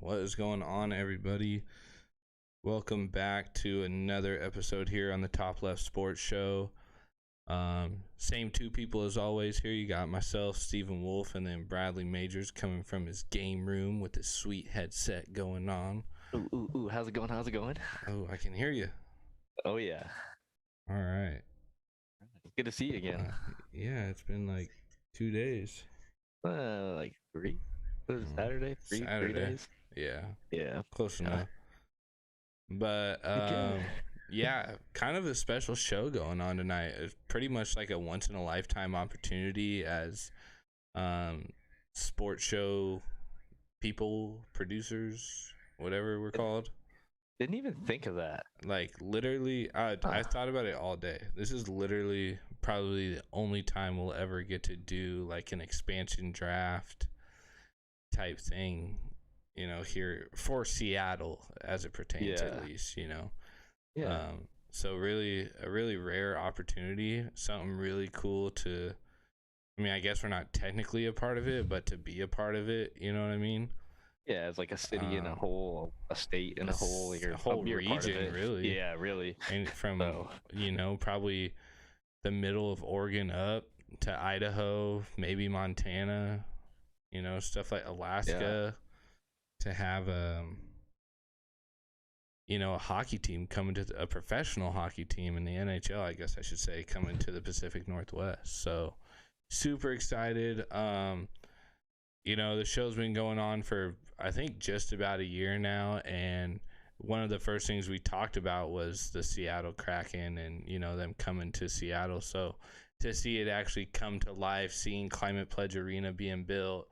What is going on, everybody? Welcome back to another episode here on the Top Left Sports Show. Same two people as always here. You got myself, Stephen Wolf, and then Bradley Majors coming from his game room with his sweet headset going on. Ooh, how's it going? Oh, I can hear you. Oh, yeah. All right. Good to see you again. Yeah, it's been like 2 days. Like 3? What is it, Saturday? Three days? Yeah, close enough. But yeah, kind of a special show going on tonight. It's pretty much like a once in a lifetime opportunity as sports show people, producers, whatever we're called. Didn't even think of that. Like literally, I thought about it all day. This is literally probably the only time we'll ever get to do like an expansion draft type thing, here for Seattle as it pertains, at least, Yeah. So really a really rare opportunity, something really cool I guess we're not technically a part of it, but to be a part of it, you know what I mean? Yeah, it's like a city in a whole, a state in a whole, a whole region, really. Yeah, really. And from probably the middle of Oregon up to Idaho, maybe Montana, stuff like Alaska, to have a hockey team coming to a professional hockey team in the NHL, I guess I should say, coming to the Pacific Northwest. So super excited. The show's been going on for I think just about a year now, and one of the first things we talked about was the Seattle Kraken and them coming to Seattle. So to see it actually come to life, seeing Climate Pledge Arena being built,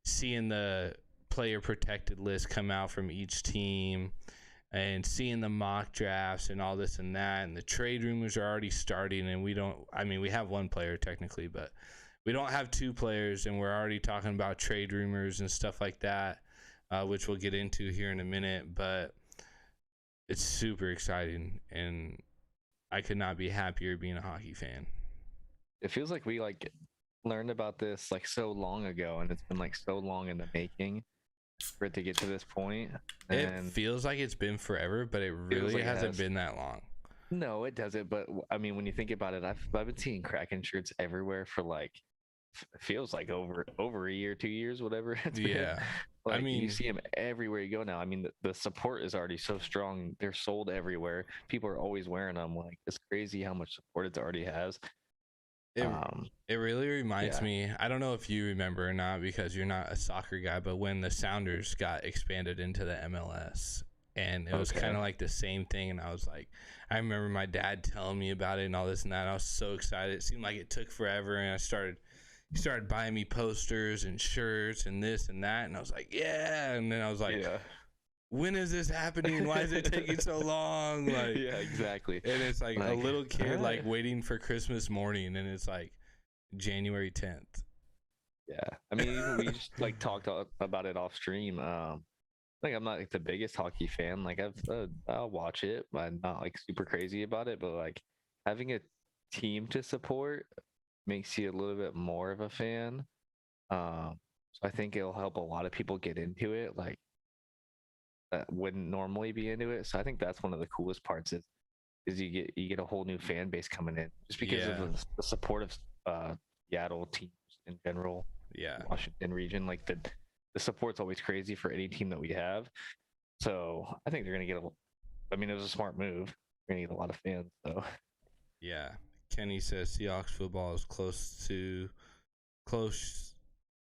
seeing the player protected list come out from each team, and seeing the mock drafts and all this and that, and the trade rumors are already starting, and we have one player technically, but we don't have two players, and we're already talking about trade rumors and stuff like that, which we'll get into here in a minute. But it's super exciting, and I could not be happier being a hockey fan. It feels like we learned about this so long ago, and it's been so long in the making for it to get to this point. And it feels like it's been forever, but it really hasn't been that long. No, it doesn't. But I mean, when you think about it, I've been seeing Kraken shirts everywhere for feels like over a year, 2 years, whatever it's been. Yeah. You see them everywhere you go now. I mean, the support is already so strong. They're sold everywhere. People are always wearing them. It's crazy how much support it already has. It really reminds me, I don't know if you remember or not because you're not a soccer guy, but when the Sounders got expanded into the MLS, and it was kind of like the same thing, and I remember my dad telling me about it and all this and that. I was so excited. It seemed like it took forever, and he started buying me posters and shirts and this and that, and I was like, yeah. And then I was like, when is this happening? Why is it taking so long? Yeah, exactly. And it's like a little kid waiting for Christmas morning, and it's like January 10th. Yeah, I mean, even we just talked about it off stream. I'm not the biggest hockey fan. I'll watch it, but I'm not super crazy about it. But having a team to support makes you a little bit more of a fan. So I think it'll help a lot of people get into it, that wouldn't normally be into it. So I think that's one of the coolest parts is you get a whole new fan base coming in just because of the support of Seattle teams in general. Yeah, Washington region, the support's always crazy for any team that we have. So I think they're gonna get it was a smart move. We're gonna get a lot of fans, though. Yeah. Kenny says Seahawks football is close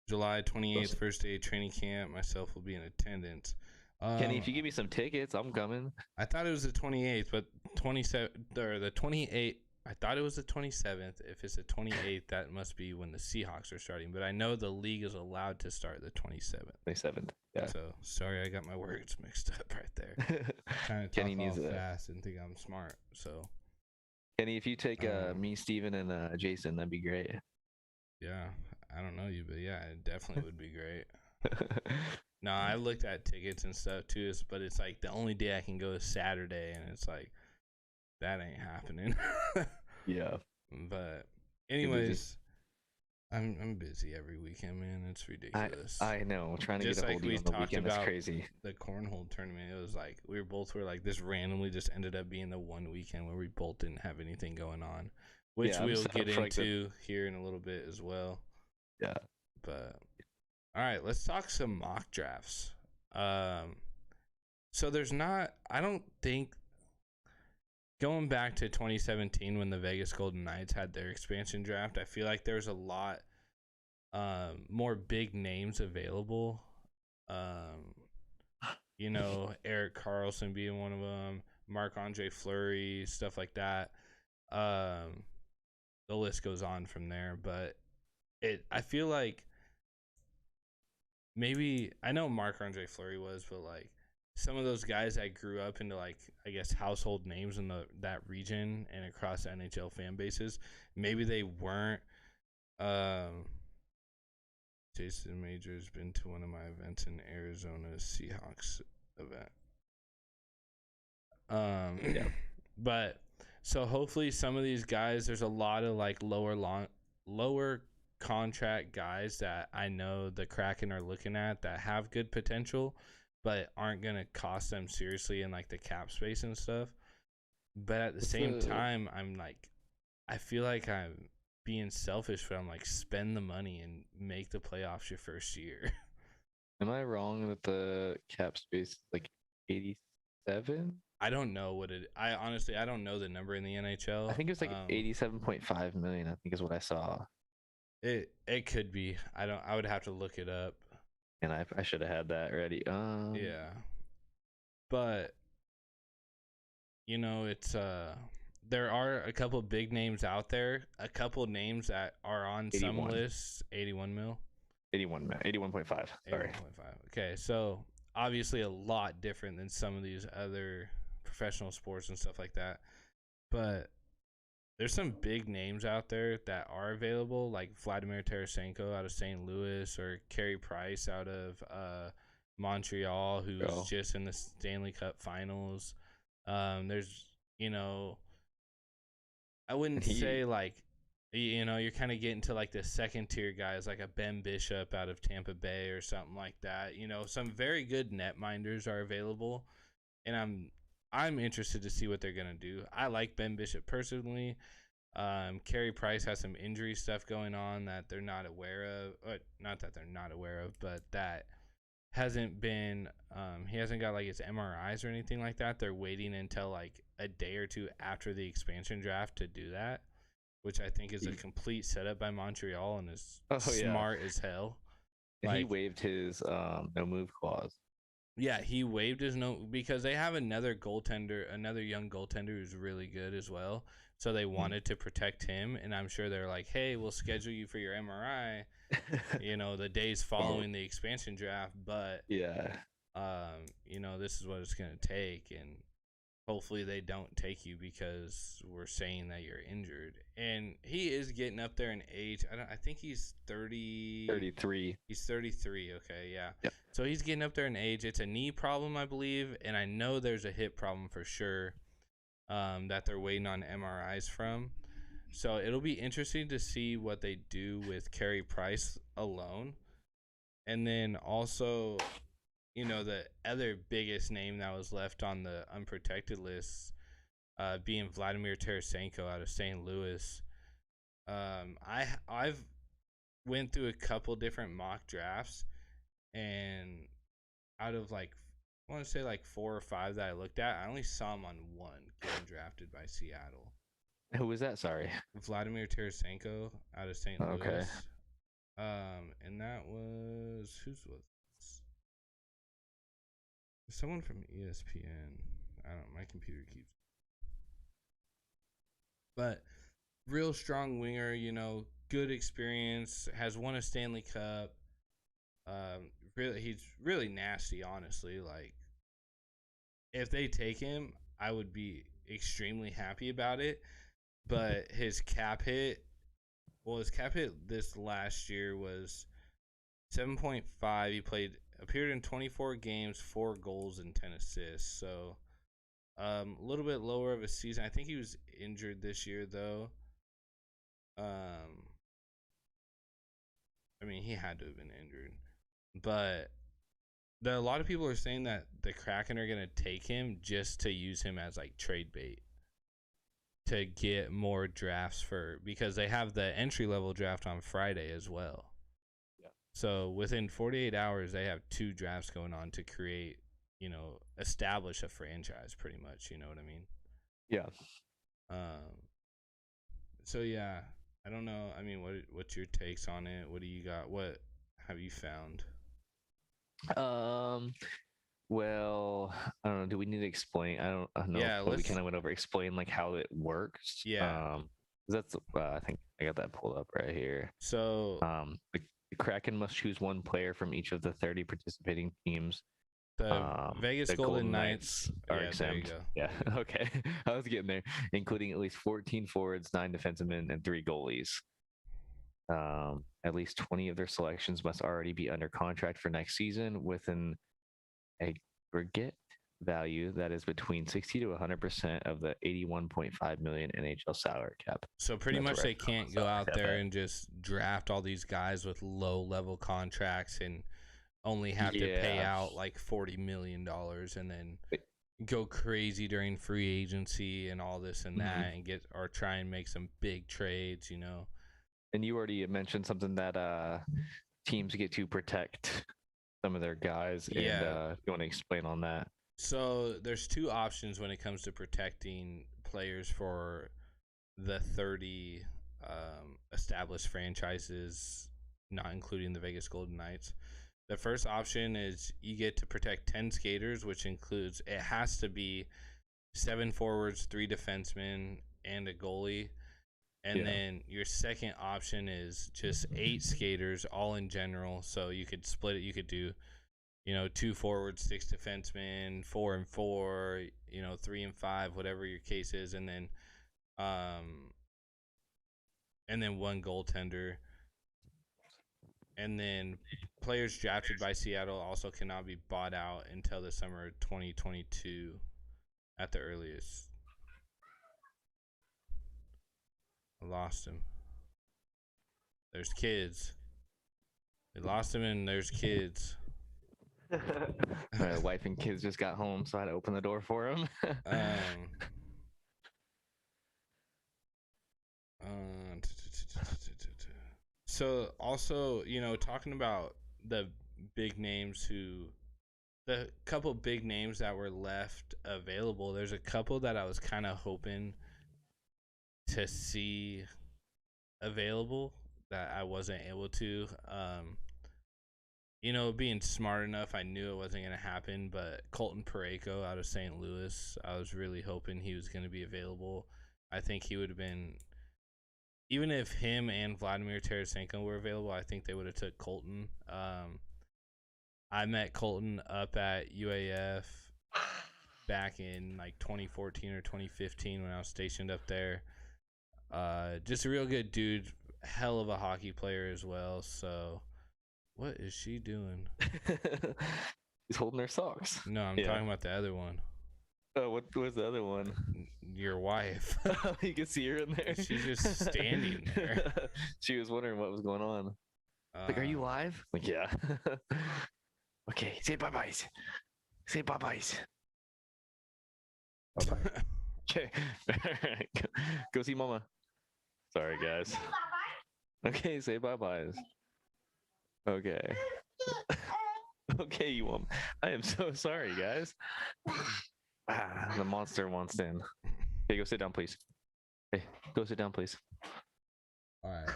July 28th, first day of training camp. Myself will be in attendance. Kenny, if you give me some tickets, I'm coming. I thought it was the 28th, but 27th or the 28th. I thought it was the 27th. If it's the 28th, that must be when the Seahawks are starting. But I know the league is allowed to start the 27th. 27th. Yeah. So sorry, I got my words mixed up right there. Trying to Kenny talk needs fast and think I'm smart. So. Kenny, if you take me, Steven, and Jason, that'd be great. Yeah, I don't know you, but yeah, it definitely would be great. No, I looked at tickets and stuff too, but it's the only day I can go is Saturday, and it's that ain't happening. Yeah. But anyways, I'm busy every weekend, man. It's ridiculous. I know. Trying to get Just a like hold of we you on the talked weekend is about crazy. the cornhole tournament, it was like we were like this randomly just ended up being the one weekend where we both didn't have anything going on, which Yeah, I'm we'll set get up for like the into here in a little bit as well. yeah. But all right, let's talk some mock drafts. Um, so there's not, I don't think, going back to 2017 when the Vegas Golden Knights had their expansion draft, I feel like there's a lot more big names available. Um, Eric Carlson being one of them, Marc-Andre Fleury, stuff like that. Um, the list goes on from there, but I feel like maybe I know Marc-Andre Fleury was, but like some of those guys that grew up into like I guess household names in that region and across NHL fan bases, maybe they weren't. Um, Jason Major's been to one of my events in Arizona Seahawks event. Yeah. But so hopefully some of these guys, there's a lot of like lower contract guys that I know the Kraken are looking at that have good potential, but aren't gonna cost them seriously in like the cap space and stuff. But at the same time, I'm like, I feel like I'm being selfish, but I'm like, spend the money and make the playoffs your first year. Am I wrong that the cap space is like 87? I don't know what it. I honestly, I don't know the number in the NHL. I think it was like 87.5 million, I think is what I saw. It could be. I don't. I would have to look it up. And I should have had that ready. Yeah, but it's there are a couple big names out there. A couple names that are on 81. Some lists. 81 mil. 81.5. Sorry. 81.5. Okay, so obviously a lot different than some of these other professional sports and stuff like that. But there's some big names out there that are available, like Vladimir Tarasenko out of St. Louis or Carey Price out of Montreal, who's just in the Stanley Cup Finals. There's, I wouldn't say like, you're kind of getting to like the second tier guys, like a Ben Bishop out of Tampa Bay or something like that. Some very good netminders are available, and I'm interested to see what they're gonna do. I like Ben Bishop personally. Carey Price has some injury stuff going on that they're not aware of. Not that they're not aware of, but that hasn't been. He hasn't got like his MRIs or anything like that. They're waiting until like a day or two after the expansion draft to do that, which I think is a complete setup by Montreal and is smart as hell. Like, he waived his no move clause. Yeah, he waived his no because they have another young goaltender who's really good as well. So they wanted to protect him, and I'm sure they're like, "Hey, we'll schedule you for your MRI, the days following the expansion draft, but this is what it's gonna take, and hopefully they don't take you because we're saying that you're injured." And he is getting up there in age. I think he's 33. He's 33. Okay, yeah. Yep. So he's getting up there in age. It's a knee problem, I believe, and I know there's a hip problem for sure. That they're waiting on MRIs from. So it'll be interesting to see what they do with Carey Price alone. And then also, the other biggest name that was left on the unprotected list being Vladimir Tarasenko out of St. Louis. I've went through a couple different mock drafts, and out of like I want to say like 4 or 5 that I looked at, I only saw him on one getting drafted by Seattle. Who was that? Sorry. Vladimir Tarasenko out of St. Louis. Okay. And that was whose was this? Someone from ESPN. I don't know. My computer keeps. But real strong winger, good experience, has won a Stanley Cup. He's really nasty, honestly. Like, if they take him, I would be extremely happy about it. But his cap hit this last year was 7.5. He appeared in 24 games, 4 goals and 10 assists. So a little bit lower of a season. I think he was injured this year though. I mean, he had to have been injured, but a lot of people are saying that the Kraken are gonna take him just to use him as like trade bait to get more drafts because they have the entry level draft on Friday as well. Yeah. So within 48 hours, they have 2 drafts going on to create, establish a franchise pretty much. You know what I mean? Yeah. So yeah, I don't know. I mean, what's your takes on it? What do you got? What have you found? Well, I don't know. Do we need to explain? I don't know. Yeah, We kind of went over explain like how it works. Yeah. That's I think I got that pulled up right here. So The Kraken must choose one player from each of the 30 participating teams. the Vegas The Golden Knights are yeah, exempt. There you go. Yeah. Okay. I was getting there, including at least 14 forwards, 9 defensemen, and 3 goalies. At least 20 of their selections must already be under contract for next season with an aggregate value that is between 60 to 100% of the 81.5 million NHL salary cap. So pretty much they can't go out there and just draft all these guys with low level contracts and only have to pay out like $40 million and then go crazy during free agency and all this and that and try and make some big trades, And you already mentioned something that teams get to protect some of their guys. Yeah. And you want to explain on that? So there's 2 options when it comes to protecting players for the 30 established franchises, not including the Vegas Golden Knights. The first option is you get to protect 10 skaters, which includes it has to be 7 forwards, 3 defensemen, and a goalie. And then your second option is just 8 skaters, all in general. So you could split it. You could do, 2 forwards, 6 defensemen, 4 and 4, 3 and 5, whatever your case is, and then 1 goaltender. And then players drafted by Seattle also cannot be bought out until the summer of 2022 at the earliest. I lost him. There's kids. They lost him and there's kids. My wife and kids just got home, so I had to open the door for them. So also, talking about the big names the couple big names that were left available, there's a couple that I was kind of hoping to see available that I wasn't able to. Being smart enough, I knew it wasn't going to happen, but Colton Parayko out of St. Louis, I was really hoping he was going to be available. I think he would have been, even if him and Vladimir Tarasenko were available, I think they would have took Colton. I met Colton up at UAF back in like 2014 or 2015 when I was stationed up there. Just a real good dude, hell of a hockey player as well. So, what is she doing? She's holding her socks. No, I'm talking about the other one. Oh, what was the other one? Your wife. You can see her in there. She's just standing there. She was wondering what was going on. Like, are you live? Like, yeah. Okay, say bye-byes. Say bye-byes. Bye-bye. Okay. Go see mama. Sorry, guys. Okay, say bye-byes. Okay. Okay, you won't. I am so sorry, guys. The monster wants in. Okay, go sit down, please. Hey, go sit down, please. All right.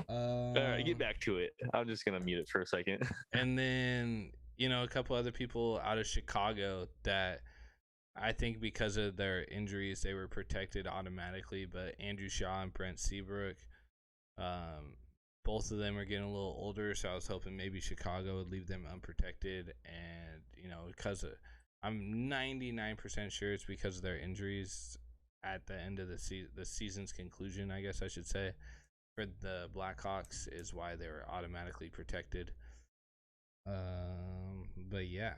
All right, get back to it. I'm just gonna mute it for a second. And then a couple other people out of Chicago that I think because of their injuries they were protected automatically, but Andrew Shaw and Brent Seabrook, both of them are getting a little older, so I was hoping maybe Chicago would leave them unprotected, and because I'm 99% sure it's because of their injuries at the end of the season's conclusion, I guess I should say, for the Blackhawks is why they were automatically protected. But yeah.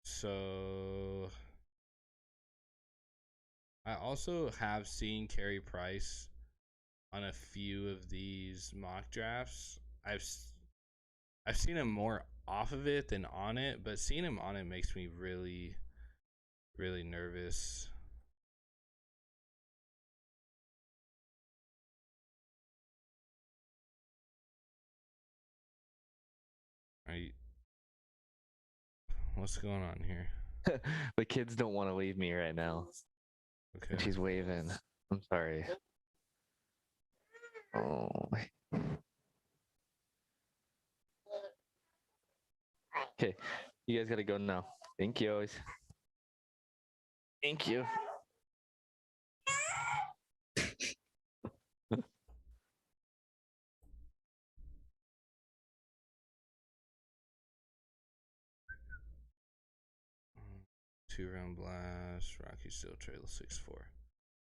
So I also have seen Carey Price on a few of these mock drafts. I've seen him more off of it than on it, but seeing him on it makes me really, really nervous. What's going on here? The kids don't want to leave me right now. Okay. And she's waving. I'm sorry. Oh. Okay, you guys gotta go now. Thank you always. Thank you. 2-round blast. Rocky Steel Trail 6-4.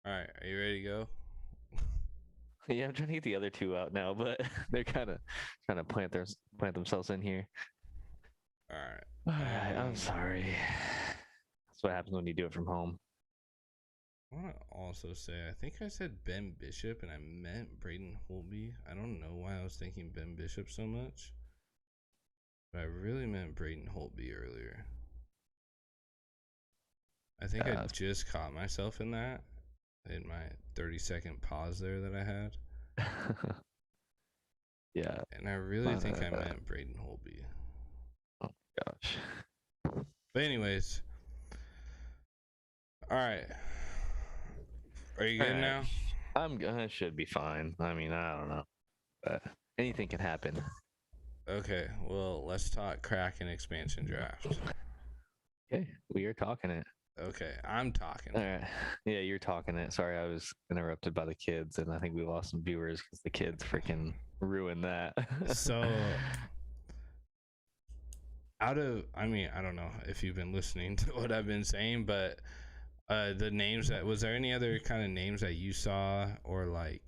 All right, are you ready to go? Yeah, I'm trying to get the other two out now, but they're kind of trying to plant themselves in here. All right. All right, I'm sorry. That's what happens when you do it from home. I want to also say, I think I said Ben Bishop and I meant Braden Holtby. I don't know why I was thinking Ben Bishop so much, but I really meant Braden Holtby earlier. I think I just caught myself in that, in my 30-second pause there that I had. Yeah. And I really think I meant Braden Holtby. Oh my gosh. But anyways, all right. Are you good now? I should be fine. I mean, I don't know, but anything can happen. Okay, well, let's talk Kraken expansion draft. Okay, we are talking it. Okay, I'm talking. All right. Yeah, you're talking it. Sorry, I was interrupted by the kids, and I think we lost some viewers because the kids freaking ruined that. So, I don't know if you've been listening to what I've been saying, but the names was there any other kind of names that you saw, or like,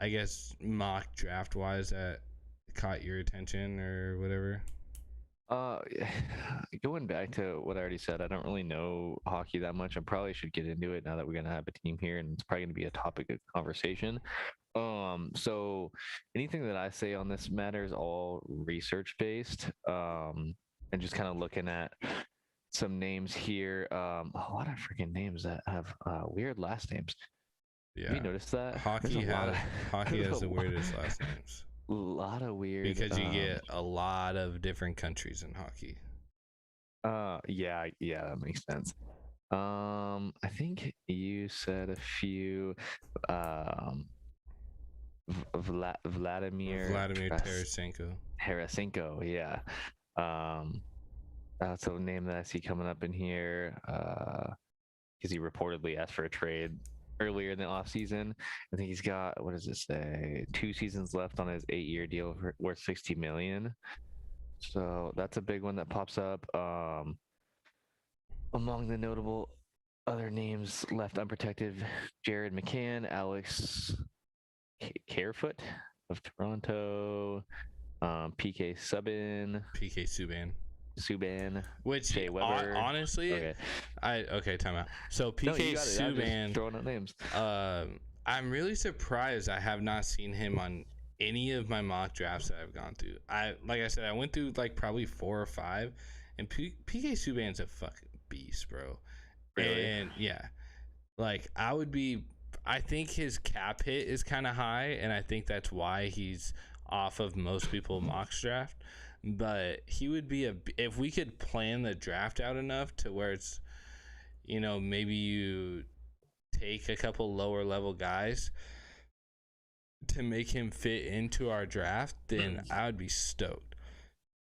I guess mock draft wise, that caught your attention or whatever? Going back to what I already said, I don't really know hockey that much. I probably should get into it now that we're gonna have a team here, and it's probably gonna be a topic of conversation. So anything that I say on this matter is all research based, and just kind of looking at some names here. A lot of freaking names that have weird last names. Yeah. Have you noticed that? Hockey has the weirdest last names. A lot of weird, because you get a lot of different countries in hockey. Yeah, that makes sense. I think you said a few. Vladimir Tarasenko, yeah. That's a name that I see coming up in here. Because he reportedly asked for a trade earlier in the offseason. I think he's got, what does it say, 2 seasons left on his 8-year deal worth $60 million. So that's a big one that pops up. Among the notable other names left unprotected, Jared McCann, Alex Carefoot of Toronto, PK Subban, which Shea Weber. Honestly, okay. Time out. So PK Subban, throwing out names. I'm really surprised I have not seen him on any of my mock drafts that I've gone through. Like I said, I went through like probably 4 or 5, and PK Subban's a fucking beast, bro. Really? And yeah, like I think his cap hit is kind of high, and I think that's why he's off of most people mock draft. But he would be if we could plan the draft out enough to where it's, maybe you take a couple lower level guys to make him fit into our draft, then I would be stoked.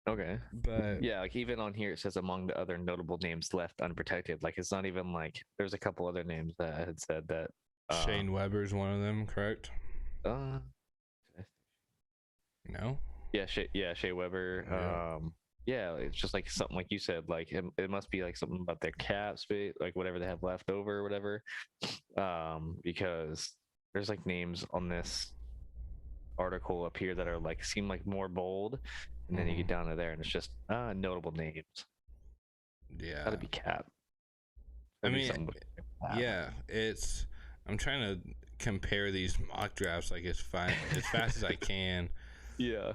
Okay. But yeah, like even on here it says among the other notable names left unprotected. Like it's not even like there's a couple other names that I had said that Shane Weber's one of them, correct? No. Yeah, Shea Weber. Yeah, it's just like something like you said. Like it must be like something about their cap space, like whatever they have left over, or whatever. Because there's like names on this article up here that are like seem like more bold, and then you get down to there, and it's just notable names. Yeah, gotta be cap. I mean, yeah, I'm trying to compare these mock drafts like as fast as I can. Yeah.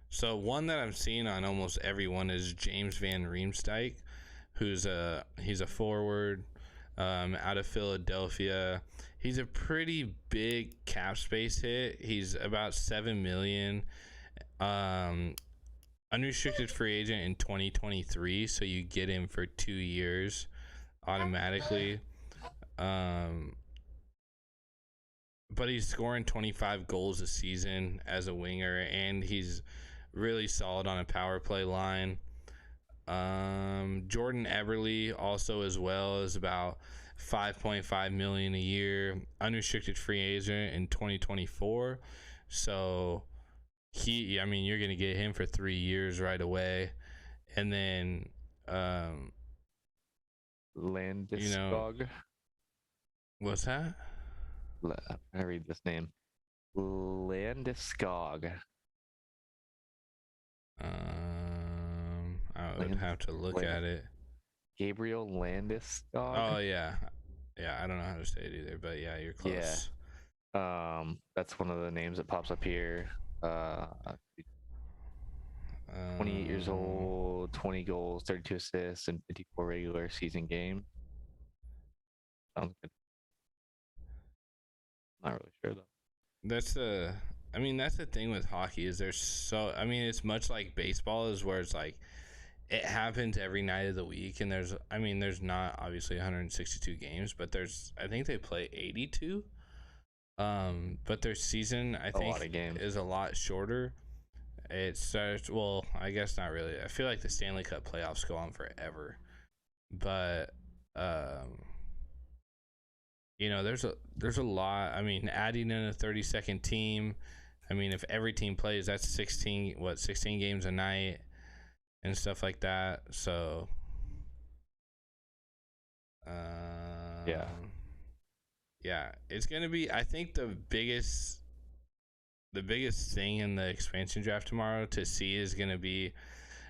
So one that I'm seeing on almost everyone is James Van Riemsdyk, he's a forward out of Philadelphia. He's a pretty big cap space hit. He's about $7 million. Unrestricted free agent in 2023, so you get him for 2 years automatically. But he's scoring 25 goals a season as a winger, and he's really solid on a power play line. Jordan Eberle also as well is about $5.5 million a year, unrestricted free agent in 2024. So you're gonna get him for 3 years right away, and then Landeskog. What's that? I read this name. Landeskog. I would have to look at it. Gabriel Landeskog. Oh yeah. I don't know how to say it either, but yeah, you're close. Yeah. That's one of the names that pops up here. 28 years old, 20 goals, 32 assists, and 54 regular season games. Sounds good. Not really sure though. That's the thing with hockey is it's much like baseball, is where it's like it happens every night of the week, and there's not obviously 162 games, but I think they play 82. But their season I think is a lot shorter. It starts, well, I guess not really. I feel like the Stanley Cup playoffs go on forever, but there's a lot. Adding in a 30-second team. If every team plays, that's 16 games a night and stuff like that. So yeah, it's gonna be, I think, the biggest thing in the expansion draft tomorrow to see is gonna be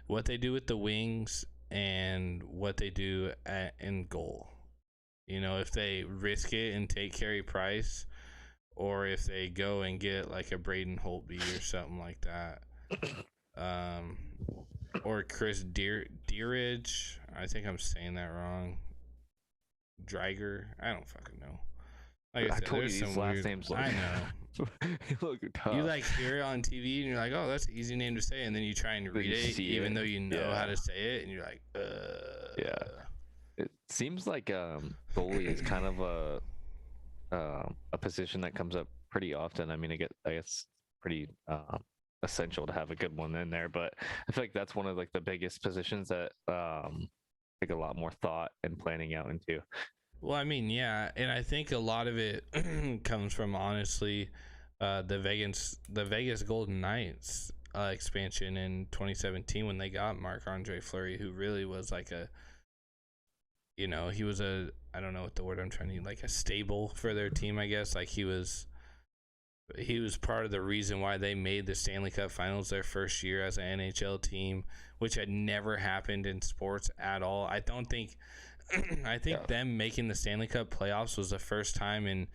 what they do with the wings and what they do in goal. If they risk it and take Carey Price, or if they go and get like a Braden Holtby or something like that, or Chris Deerage. I think I'm saying that wrong. Dreiger. I don't fucking know. Like I said, told you these last names. I know. Look tough. You like hear it on TV and you're like, oh, that's an easy name to say, and then you try and read it, even though you know how to say it, and you're like, Yeah. It seems like goalie is kind of a position that comes up pretty often. I guess pretty essential to have a good one in there, but I feel like that's one of like the biggest positions that take a lot more thought and planning out into. Well, yeah, and I think a lot of it comes from, honestly, the Vegas Golden Knights expansion in 2017 when they got Marc-Andre Fleury, who really was like he was I don't know what the word I'm trying to use, like a stable for their team, I guess. Like he was part of the reason why they made the Stanley Cup Finals their first year as an NHL team, which had never happened in sports at all. I think them making the Stanley Cup playoffs was the first time in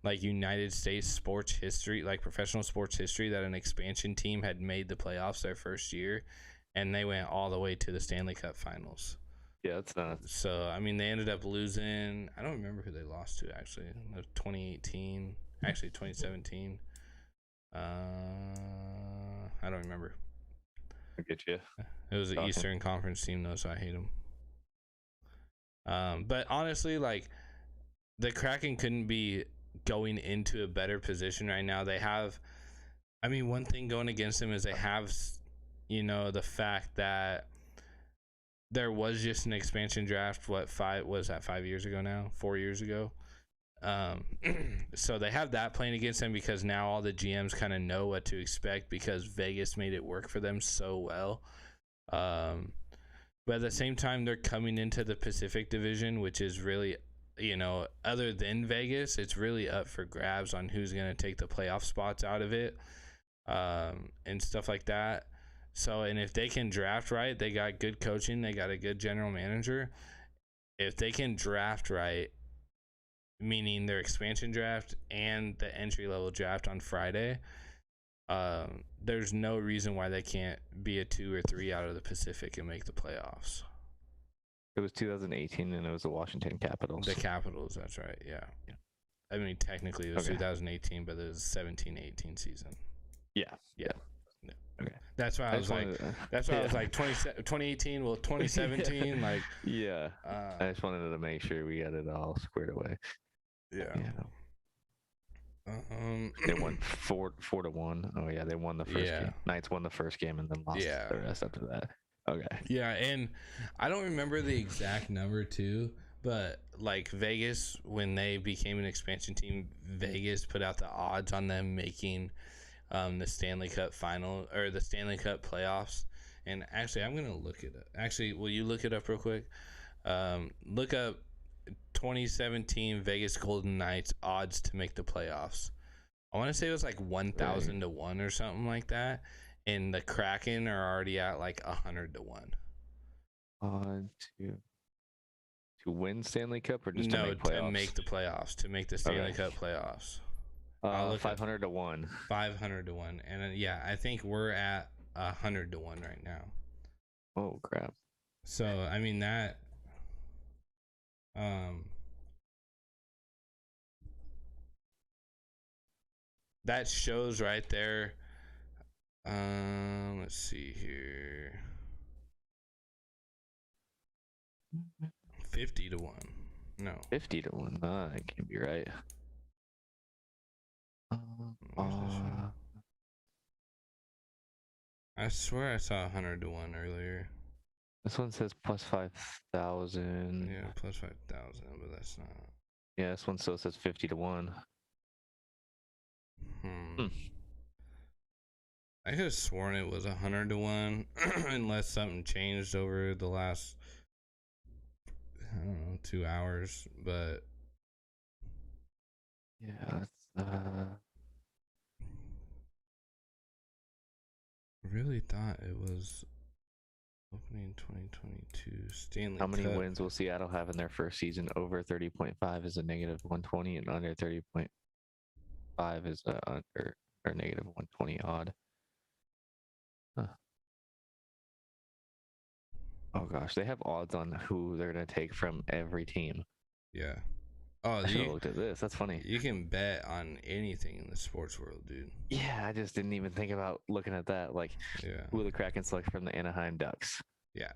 like United States sports history, like professional sports history, that an expansion team had made the playoffs their first year, and they went all the way to the Stanley Cup Finals. Yeah, that's nuts. So they ended up losing. I don't remember who they lost to, actually. 2018, actually 2017. I don't remember. I get you. It was an Eastern Conference team though, so I hate them. But honestly, like, the Kraken couldn't be going into a better position right now. They have, one thing going against them is they have, the fact that there was just an expansion draft. 5 years ago now? 4 years ago. So they have that playing against them, because now all the GMs kind of know what to expect because Vegas made it work for them so well. But at the same time, they're coming into the Pacific Division, which is really, other than Vegas, it's really up for grabs on who's going to take the playoff spots out of it, and stuff like that. So, and if they can draft right, they got good coaching, they got a good general manager, if they can draft right, meaning their expansion draft and the entry level draft on Friday, there's no reason why they can't be a 2 or 3 out of the Pacific and make the playoffs. It was 2018, and it was the Washington Capitals. The Capitals, that's right. Yeah. I mean, technically it was 2018, but it was 17-18 season. Yeah. Okay. That's why I was like, 2018, well, 2017, like. Yeah. I just wanted to make sure we got it all squared away. Yeah. They won 4-1. Oh yeah, they won the first game. Knights won the first game and then lost the rest after that. Okay. Yeah, and I don't remember the exact number too, but like Vegas, when they became an expansion team, Vegas put out the odds on them making the Stanley Cup final or the Stanley Cup playoffs. And actually, I'm gonna look it up. Actually, will you look it up real quick? Look up 2017 Vegas Golden Knights odds to make the playoffs. I want to say it was like 1,000 to 1 or something like that, and the Kraken are already at like 100 to 1. To win Stanley Cup or just to make playoffs? To make the playoffs, to make the Stanley Cup playoffs. 500 to 1. 500 to 1, and I think we're at 100 to 1 right now. Oh crap! So I mean that. That shows right there. Let's see here. 50 to 1. No. 50 to 1. That can't be right. I swear I saw 100 to 1 earlier. This one says plus 5,000. Yeah, plus 5,000, but that's not. Yeah, this one still says 50 to 1. I could have sworn it was 100 to 1, unless something changed over the last, I don't know, 2 hours. But yeah, really thought it was opening 2022 Stanley Cup. How many wins will Seattle have in their first season? Over 30.5 is a negative 120, and under 30.5 is a under or negative 120 odd. Huh. Oh gosh, they have odds on who they're gonna take from every team. Yeah. Oh, I should have looked at this. That's funny. You can bet on anything in the sports world, dude. Yeah, I just didn't even think about looking at that. Like, who will the Kraken select from the Anaheim Ducks? Yeah.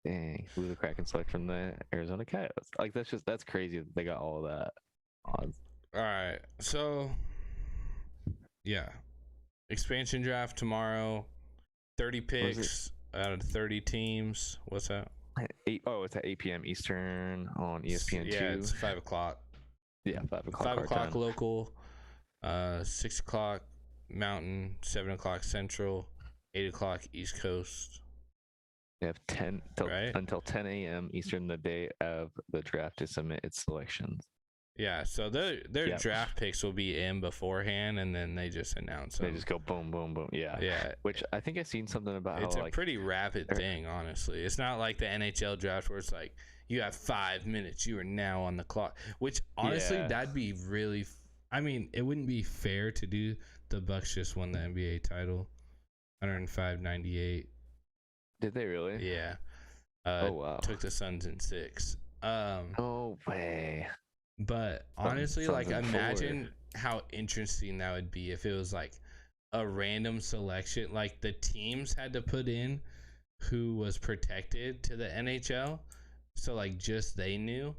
Dang, who will the Kraken select from the Arizona Coyotes? Like, that's crazy. They got all of that odds. All right, so yeah, expansion draft tomorrow. 30 picks out of 30 teams. What's that? It's at 8 p.m. Eastern on ESPN2. Yeah, it's 5 o'clock. Yeah, 5 o'clock. 5 o'clock local, 6 o'clock Mountain, 7 o'clock Central, 8 o'clock East Coast. They have until 10 a.m. Eastern the day of the draft to submit its selections. Yeah, so their draft picks will be in beforehand, and then they just announce them. They just go boom, boom, boom. Yeah. Which I think I've seen something about. It's a pretty rapid thing, honestly. It's not like the NHL draft where it's like you have 5 minutes, you are now on the clock. Which honestly, that'd be really. I mean, it wouldn't be fair to do. The Bucks just won the NBA title, 105-98. Did they really? Yeah. Oh wow. Took the Suns in 6. No way. But honestly, like, imagine how interesting that would be if it was like a random selection. Like, the teams had to put in who was protected to the NHL, so like just they knew.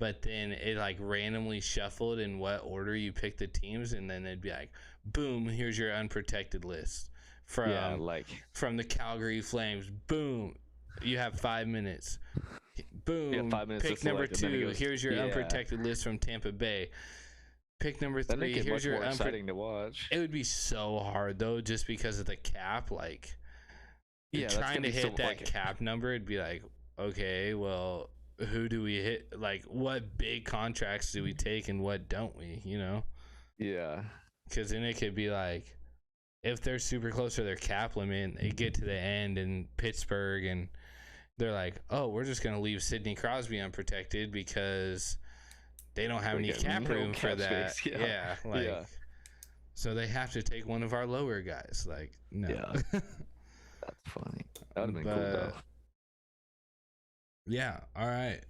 But then it like randomly shuffled in what order you pick the teams, and then it'd be like, boom, here's your unprotected list from the Calgary Flames. Boom, you have 5 minutes. Boom, 5 minutes pick number 2. Here's your unprotected list from Tampa Bay. Pick number 3. Here's your exciting to watch. It would be so hard though, just because of the cap. Like, trying to hit that cap number, it'd be like, okay, well, who do we hit? Like, what big contracts do we take and what don't we? You know? Yeah. Because then it could be like, if they're super close to their cap limit, they get to the end in Pittsburgh and they're like, oh, we're just gonna leave Sidney Crosby unprotected because they don't have any cap room for that. Space. Yeah, like yeah. so they have to take one of our lower guys. Like, no. Yeah. That's funny. That would have been cool though. Yeah. All right.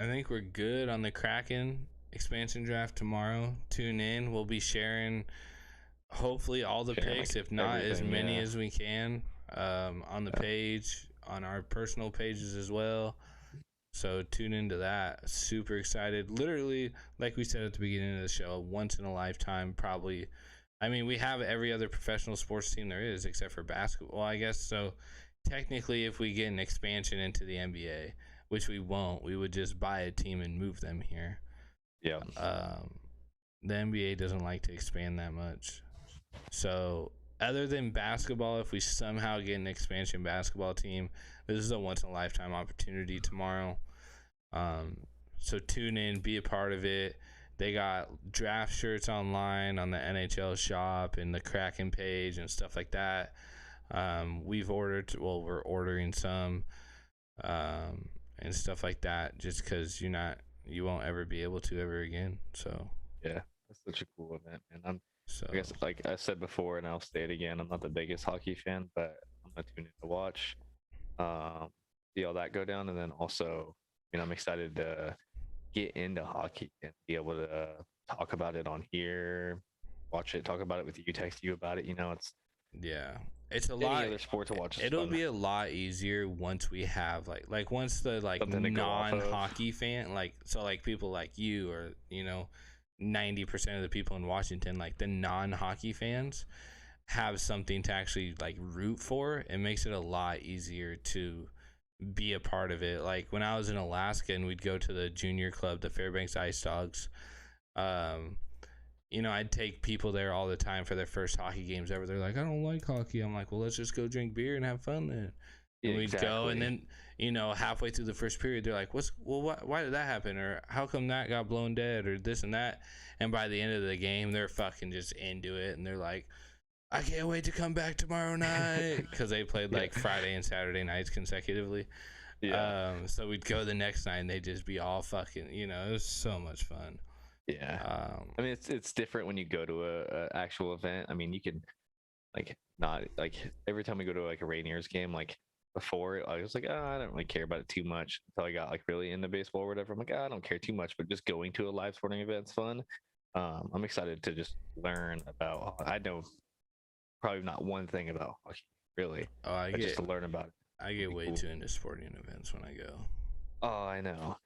I think we're good on the Kraken expansion draft tomorrow. Tune in. We'll be sharing hopefully all the picks, if not as many as we can, on the page, on our personal pages as well. So tune into that. Super excited. Literally, like we said at the beginning of the show, once in a lifetime, probably. I mean, we have every other professional sports team there is except for basketball, I guess. So technically, if we get an expansion into the NBA, which we won't, we would just buy a team and move them here. Yeah. The NBA doesn't like to expand that much. So other than basketball, if we somehow get an expansion basketball team, this is a once in a lifetime opportunity tomorrow. So tune in, be a part of it. They got draft shirts online on the NHL shop and the Kraken page and stuff like that. We're ordering some and stuff like that just because you won't ever be able to ever again. So yeah, that's such a cool event, man. I guess, like I said before, and I'll say it again, I'm not the biggest hockey fan, but I'm gonna tune in to watch, see all that go down, and then also, I'm excited to get into hockey and be able to talk about it on here, watch it, talk about it with you, text you about it. It's a any lot. Other sport to watch. It'll be a lot easier once we have once the non-hockey fan people like you or 90% of the people in Washington, like the non-hockey fans, have something to actually root for. It makes it a lot easier to be a part of it. Like when I was in Alaska and we'd go to the junior club, the Fairbanks Ice Dogs, I'd take people there all the time for their first hockey games ever. They're like, I don't like hockey. I'm like, well, let's just go drink beer and have fun then. And we'd go, and then halfway through the first period, they're like, why did that happen, or how come that got blown dead, or this and that. And by the end of the game, they're fucking just into it, and they're like, I can't wait to come back tomorrow night, because they played Friday and Saturday nights consecutively. So we'd go the next night and they'd just be all fucking, it was so much fun. I mean, it's different when you go to a actual event. I mean, you can not every time we go to a Rainiers game, before I was like, I don't really care about it too much until I got really into baseball or whatever. I'm like, I don't care too much, but just going to a live sporting event's fun. I'm excited to just learn about. I know probably not one thing about hockey, really. Just to learn about it. I get way too into sporting events when I go. Oh, I know.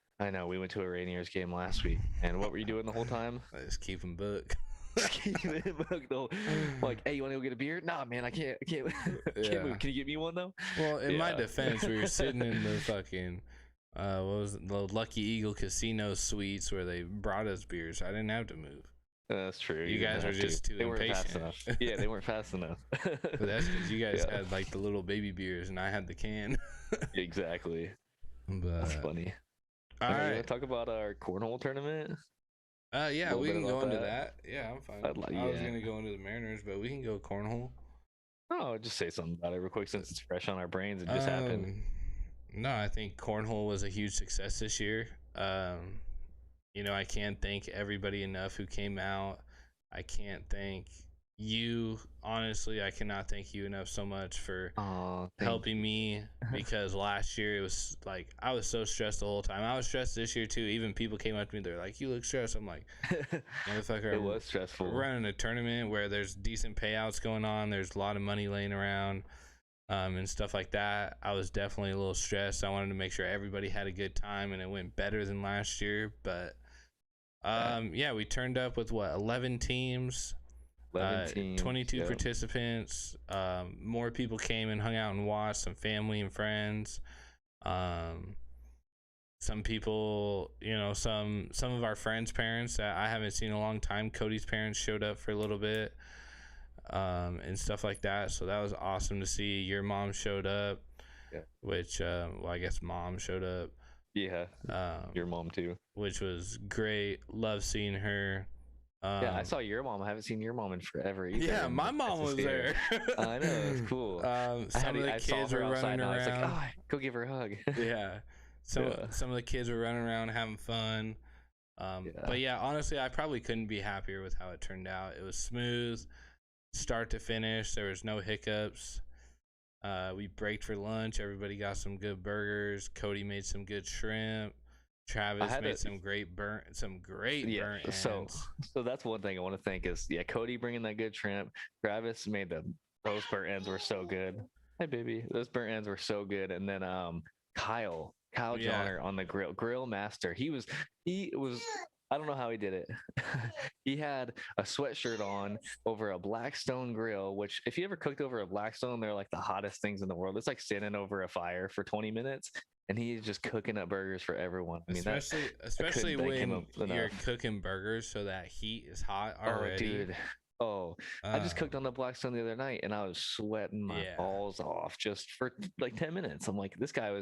We went to a Rainiers game last week, and what were you doing the whole time? I just keep them booked. Like, hey, you want to go get a beer? Nah, man, I can't move. Can you get me one though? Well, in my defense, we were sitting in the fucking what was it, the Lucky Eagle Casino suites where they brought us beers. I didn't have to move. That's true. You guys were just too impatient. Fast enough. Yeah, they weren't fast enough. But that's because you guys had the little baby beers and I had the can. Exactly. But, that's funny. All right. You want to talk about our cornhole tournament? Yeah, we can go into that. Yeah, I'm fine. I was gonna go into the Mariners, but we can go cornhole. Oh, just say something about it real quick since it's fresh on our brains. It just happened. No, I think cornhole was a huge success this year. I can't thank everybody enough who came out. I can't thank you. Honestly, I cannot thank you enough so much for helping me, because last year it was I was so stressed the whole time. I was stressed this year too. Even people came up to me, they're like, you look stressed. I'm like, motherfucker, it was stressful. We're running a tournament where there's decent payouts going on. There's a lot of money laying around and stuff like that. I was definitely a little stressed. I wanted to make sure everybody had a good time, and it went better than last year. But we turned up with 11 teams. 22 participants. More people came and hung out and watched, some family and friends. Some people, some of our friends' parents that I haven't seen in a long time. Cody's parents showed up for a little bit and stuff like that. So that was awesome to see. Your mom showed up, which, I guess mom showed up. Yeah, your mom too. Which was great. Love seeing her. I saw your mom. I haven't seen your mom in forever either. Yeah, my mom was there. I know, it's cool. Some of the kids were running around. I was like, Go give her a hug. Yeah. Some of the kids were running around having fun. But yeah, honestly, I probably couldn't be happier with how it turned out. It was smooth, start to finish. There was no hiccups. We braked for lunch. Everybody got some good burgers. Cody made some good shrimp. Travis made some great burnt ends. So that's one thing I want to thank is Cody bringing that good shrimp. Travis made those burnt ends were so good. Hey baby, those burnt ends were so good. And then Kyle Johnner on the grill master. He was I don't know how he did it. He had a sweatshirt on over a Blackstone grill, which if you ever cooked over a Blackstone, they're like the hottest things in the world. It's like standing over a fire for 20 minutes and he's just cooking up burgers for everyone. I mean, especially when you're cooking burgers so that heat is hot already. Oh, dude. I just cooked on the Blackstone the other night and I was sweating my balls off just for like 10 minutes. I'm like, this guy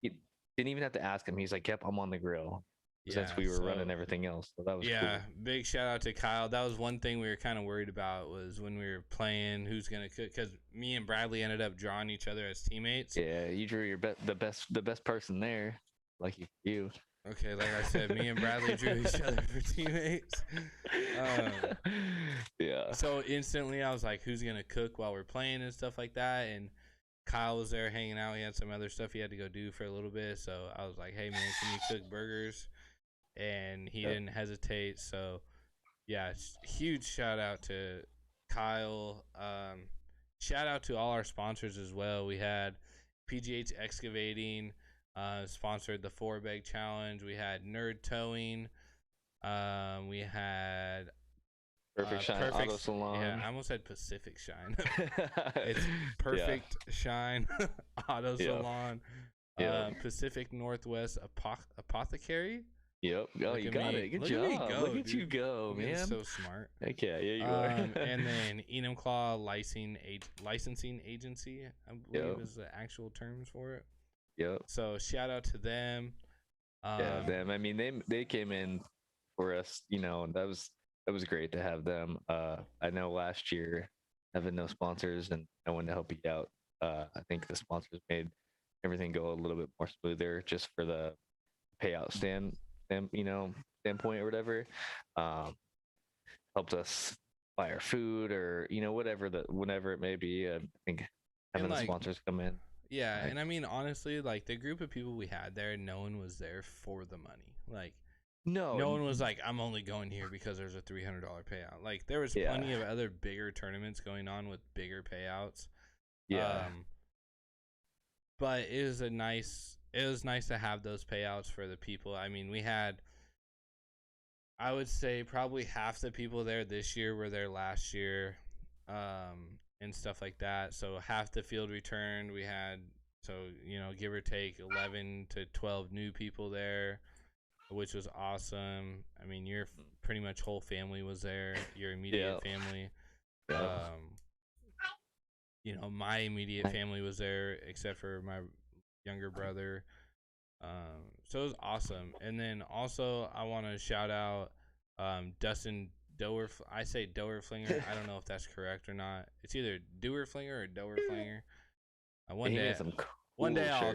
he didn't even have to ask him. He's like, yep, I'm on the grill. Since we were running everything else. So that was cool. Big shout out to Kyle. That was one thing we were kind of worried about was when we were playing who's going to cook, because me and Bradley ended up drawing each other as teammates. Yeah, you drew the best person there. Lucky for you. Okay, like I said, me and Bradley drew each other for teammates. So instantly I was like, who's going to cook while we're playing and stuff like that? And Kyle was there hanging out. He had some other stuff he had to go do for a little bit. So I was like, hey, man, can you cook burgers? And he didn't hesitate. So yeah, huge shout out to Kyle. Shout out to all our sponsors as well. We had PGH Excavating sponsored the 4-bag challenge. We had Nerd Towing. We had Perfect Shine Auto Salon. Yeah, I almost said Pacific Shine. It's Perfect Shine Auto Salon. Pacific Northwest Apothecary. Yep. Oh, you got it. Good job. Look at you go, man. You're so smart. Heck yeah, you are. And then Enumclaw Licensing Agency, I believe is the actual terms for it. Yep. So shout out to them. Them. I mean, they came in for us. You know, that was great to have them. I know last year having no sponsors and no one to help you out. I think the sponsors made everything go a little bit more smoother just for the payout standpoint or whatever. Helped us buy our food or whenever it may be. I think having the sponsors come in. Yeah, and I mean honestly, like the group of people we had there, no one was there for the money. Like no one was like, I'm only going here because there's a $300 payout. Like there was plenty of other bigger tournaments going on with bigger payouts. Yeah. But it was nice to have those payouts for the people. I mean, we had, I would say probably half the people there this year were there last year, and stuff like that. So half the field returned. We had, give or take 11 to 12 new people there, which was awesome. I mean, your pretty much whole family was there, your immediate family. My immediate family was there except for my younger brother. So it was awesome. And then also I want to shout out Dustin Doer. I say Doerflinger. I don't know if that's correct or not. It's either Doerflinger or Doerflinger. One day I'll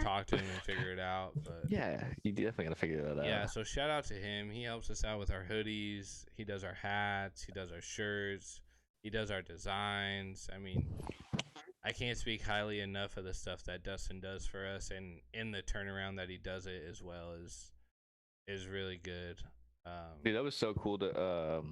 talk to him and figure it out. But yeah, you definitely gotta figure that out. Yeah, so shout out to him. He helps us out with our hoodies. He does our hats. He does our shirts. He does our designs. I mean, I can't speak highly enough of the stuff that Dustin does for us, and in the turnaround that he does it as well is really good. Dude, that was so cool to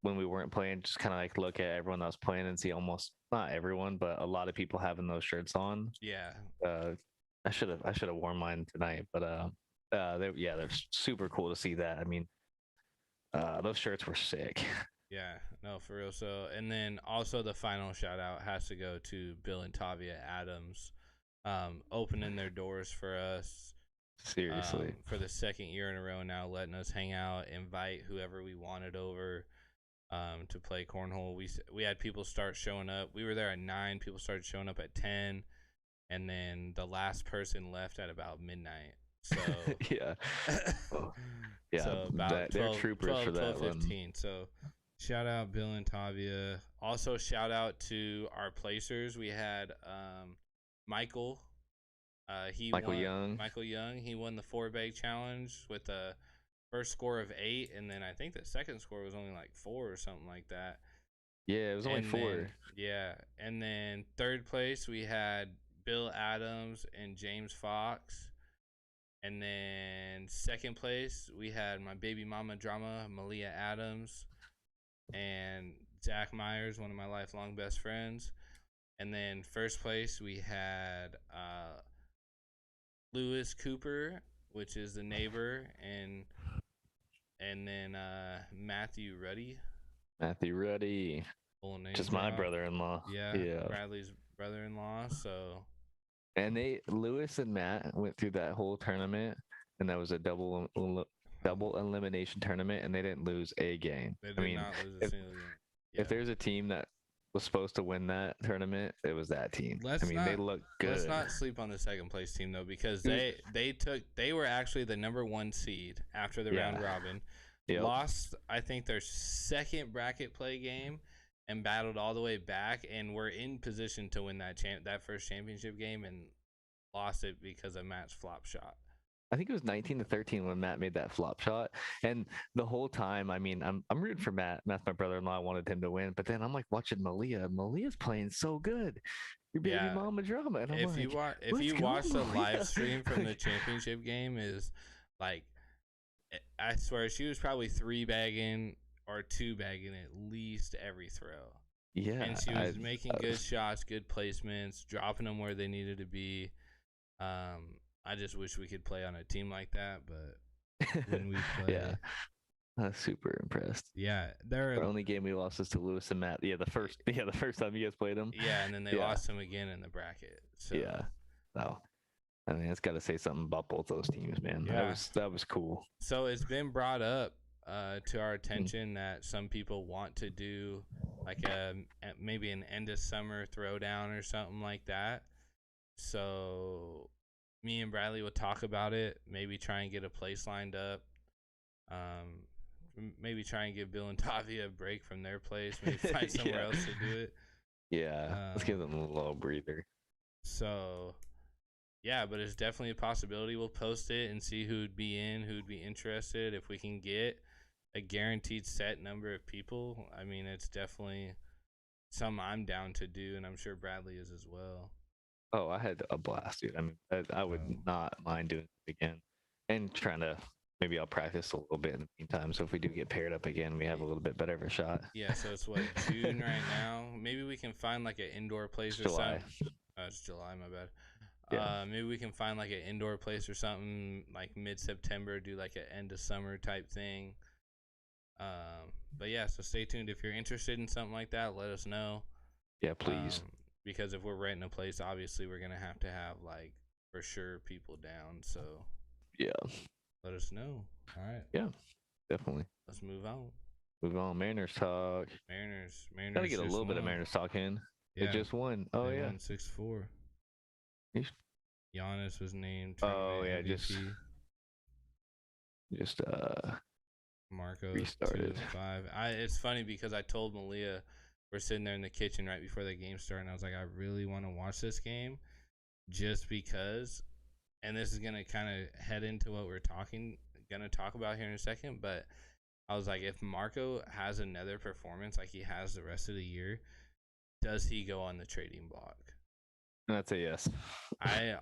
when we weren't playing, just kind of like look at everyone that was playing and see almost not everyone, but a lot of people having those shirts on. Yeah. I should have worn mine tonight, but they're super cool to see that. I mean, those shirts were sick. Yeah, no, for real. So, and then also the final shout out has to go to Bill and Tavia Adams, opening their doors for us. Seriously. For the second year in a row now, letting us hang out, invite whoever we wanted over to play cornhole. We had people start showing up. We were there at 9. People started showing up at 10, and then the last person left at about midnight. So yeah, So about 12, troopers 12, for that 15. one. So shout out Bill and Tavia. Also shout out to our placers. We had Michael. He Michael won. Young. Michael Young. He won the 4 bag challenge with a first score of 8, and then I think the second score was only like 4 or something like that. Yeah, it was only And 4. then and then third place we had Bill Adams and James Fox. And then second place we had my baby mama drama, Malia Adams, and Zach Myers, one of my lifelong best friends. And then first place we had Lewis Cooper, which is the neighbor, and then Matthew Ruddy. Matthew Ruddy. Full name Just my drop. brother-in-law. Yeah, Bradley's brother-in-law. So. And Lewis and Matt went through that whole tournament, and that was a double elimination tournament, and they didn't lose a game. They did not lose a single game. Yeah. If there's a team that was supposed to win that tournament, it was that team. They look good. Let's not sleep on the second place team though, because they were actually the number 1 seed after the round robin. Yep. Lost, I think, their second bracket play game and battled all the way back, and were in position to win that first championship game, and lost it because of Matt's flop shot. I think it was 19-13 when Matt made that flop shot, and the whole time, I mean, I'm rooting for Matt. Matt's my brother-in-law. I wanted him to win, but then I'm like watching Malia. Malia's playing so good. Your baby mama drama. And if you watch the live stream from the championship game, is like, I swear she was probably 3-bagging or 2-bagging at least every throw. Yeah, and she was making good shots, good placements, dropping them where they needed to be. I just wish we could play on a team like that, but when we play, I was super impressed. Yeah, the only game we lost is to Lewis and Matt. Yeah, the first time you guys played them. Yeah, and then they lost them again in the bracket. So. Yeah, no. I mean, it's got to say something about both those teams, man. Yeah. That was cool. So it's been brought up to our attention that some people want to do like maybe an end of summer throwdown or something like that. So me and Bradley will talk about it. Maybe try and get a place lined up. Maybe try and give Bill and Tavia a break from their place. Maybe find somewhere else to do it. Yeah, let's give them a little breather. So. Yeah, but it's definitely a possibility. We'll post it and see who'd be interested. If we can get a guaranteed set number of people, I mean, it's definitely something I'm down to do, and I'm sure Bradley is as well. Oh, I had a blast, dude. I mean, I would not mind doing it again, and maybe I'll practice a little bit in the meantime. So if we do get paired up again, we have a little bit better of a shot. Yeah, so it's what, June right now? Maybe we can find like an indoor place or something. It's July, my bad. Yeah. Maybe we can find like an indoor place or something like mid-September, do like an end of summer type thing. But yeah, so stay tuned. If you're interested in something like that, let us know. Yeah, please. Because if we're renting a place, obviously we're going to have like for sure people down. So yeah, let us know. All right. Yeah, definitely. Let's move on. Mariners talk. Mariners. Gotta get a little bit of Mariners talk in. Yeah. They just won. Oh, they won 6-4. Giannis was named. MVP. just Marco restarted. 2-5. It's funny because I told Malia, we're sitting there in the kitchen right before the game started, and I was like, I really want to watch this game, just because. And this is gonna kind of head into what we're gonna talk about here in a second. But I was like, if Marco has another performance like he has the rest of the year, does he go on the trading block? That's a yes. I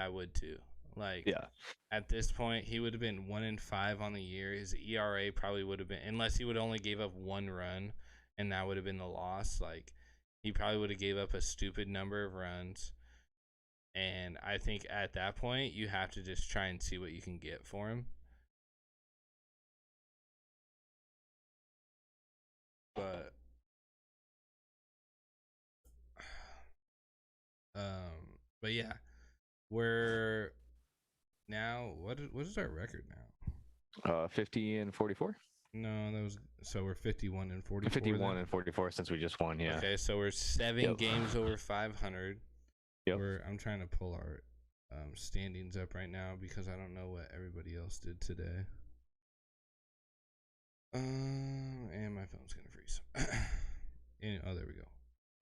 would too. Like, yeah, at this point, he would have been 1-5 on the year. His ERA probably would have been, unless he would only gave up 1 run, and that would have been the loss. Like, he probably would have gave up a stupid number of runs. And I think at that point, you have to just try and see what you can get for him. But yeah, we're now what is our record now? 50-44. No, we're 51-44. 51-44 since we just won. Yeah. Okay, so we're 7 games over 500. Yep. I'm trying to pull our standings up right now because I don't know what everybody else did today. And my phone's gonna freeze. Oh, there we go.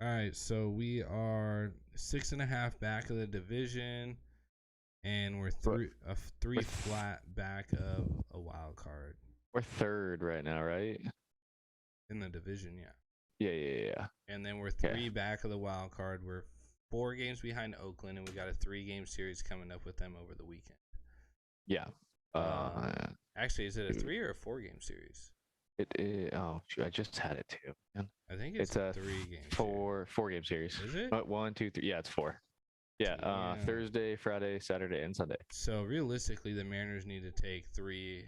All right, so we are 6.5 back of the division, and we're three flat back of a wild card. We're third right now, right? In the division, yeah. Yeah. And then we're three back of the wild card. We're 4 games behind Oakland, and we got a 3-game series coming up with them over the weekend. Yeah. Actually, is it a 3 or a 4-game series? It is. Oh, shoot, I just had it too. Man. I think it's a 3-game. 4-game series. Is it? 1, 2, 3. Yeah, it's 4. Yeah. Thursday, Friday, Saturday, and Sunday. So realistically, the Mariners need to take 3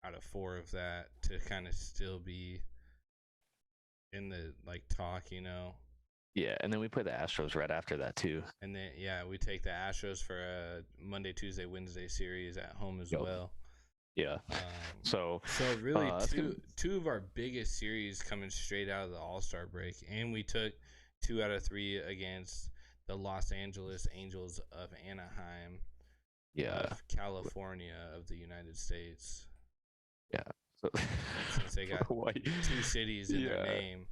out of 4 of that to kind of still be in the talk, Yeah, and then we play the Astros right after that too. And then we take the Astros for a Monday, Tuesday, Wednesday series at home as well. Yeah. So really, two of our biggest series coming straight out of the All-Star break, and we took 2 out of 3 against the Los Angeles Angels of Anaheim. Of California of the United States. Yeah. So, since they got 2 cities in their name,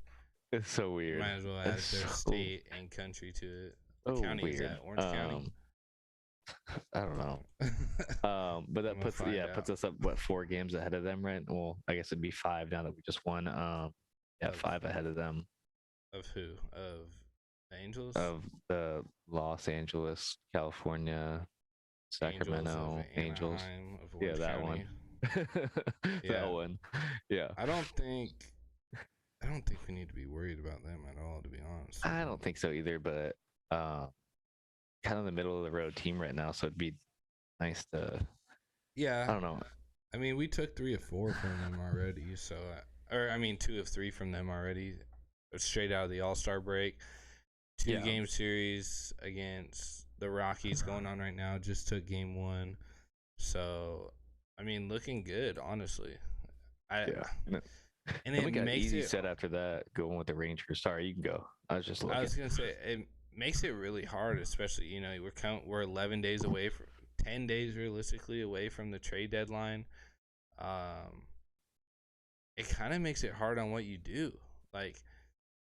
it's so weird. Might as well add their state and country to it. What county is that? Orange County? I don't know. But that puts us up 4 games ahead of them, right? Well, I guess it'd be 5 now that we just won. 5 ahead of them. Of who? Of the Angels? Of the Los Angeles, California, Sacramento Angels. Of Orange that County. one. That one. Yeah. I don't think we need to be worried about them at all, to be honest. I don't think so either, but kind of the middle of the road team right now, so it'd be nice to. Yeah. I don't know. I mean, we took 3 of 4 from them already, so 2 of 3 from them already, straight out of the All-Star break. 2-game series against the Rockies going on right now. Just took game 1, so I mean, looking good, honestly. And it makes easy set after that going with the Rangers. Sorry, you can go. I was just looking. I was gonna say it makes it really hard, especially we're 11 days away from 10 days realistically away from the trade deadline. It kind of makes it hard on what you do. Like,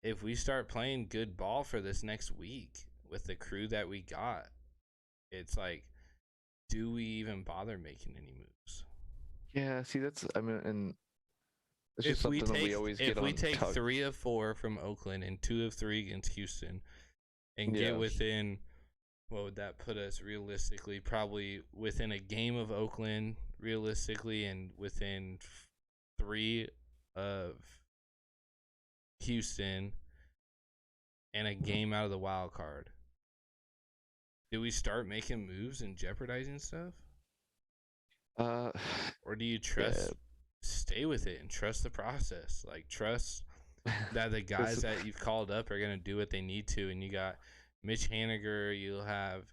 if we start playing good ball for this next week with the crew that we got, it's like, do we even bother making any moves? Yeah, see, and it's just something that we always get on. If we take 3 of 4 from Oakland and 2 of 3 against Houston and get within, what would that put us realistically? Probably within a game of Oakland, realistically, and within 3 of Houston and a game out of the wild card. Do we start making moves and jeopardizing stuff? Or do you stay with it and trust the process? Like, trust that the guys that you've called up are going to do what they need to. And you got Mitch Haniger. You'll have,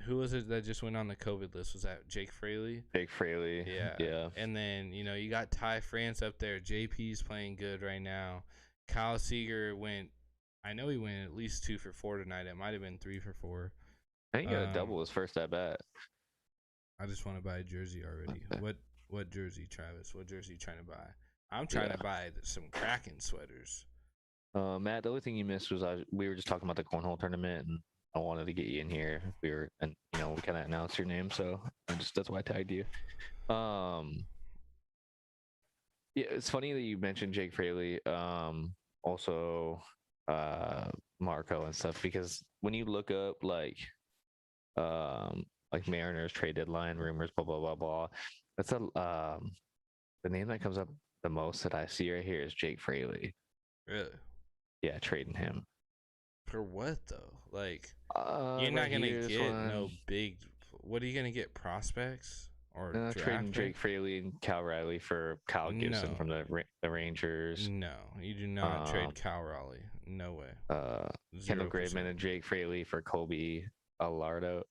who was it that just went on the COVID list? Was that Jake Fraley? Jake Fraley. Yeah. And then, you got Ty France up there. JP's playing good right now. Kyle Seager I know he went at least 2 for 4 tonight. It might have been 3 for 4. I think he got a double his first at bat. I just want to buy a jersey already. What jersey, Travis? What jersey you trying to buy? I'm trying to buy some Kraken sweaters. Matt, the only thing you missed was we were just talking about the cornhole tournament, and I wanted to get you in here. We kind of announced your name, so that's why I tagged you. Yeah, it's funny that you mentioned Jake Fraley. Also, Marco and stuff, because when you look up like Mariners trade deadline rumors, blah blah blah blah, that's the name that comes up the most that I see right here is Jake Fraley. Really? Yeah, trading him. For what though? Like, you're not gonna get no big. What are you gonna get? Prospects or trading Jake Fraley and Cal Riley for Kyle Gibson from the Rangers? No, you do not trade Cal Riley. No way. Kendall Graveman and Jake Fraley for Colby Allard.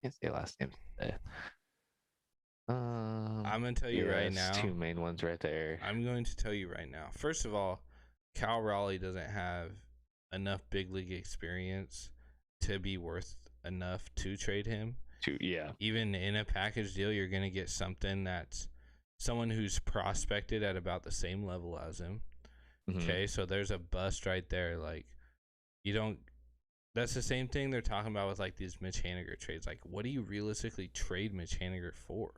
Can't say last name today. I'm gonna tell you right now. 2 main ones right there. I'm going to tell you right now. First of all, Cal Raleigh doesn't have enough big league experience to be worth enough to trade him. Even in a package deal, you're gonna get something that's someone who's prospected at about the same level as him. Okay, so there's a bust right there. Like, you don't. That's the same thing they're talking about with like these Mitch Haniger trades. Like, what do you realistically trade Mitch Haniger for?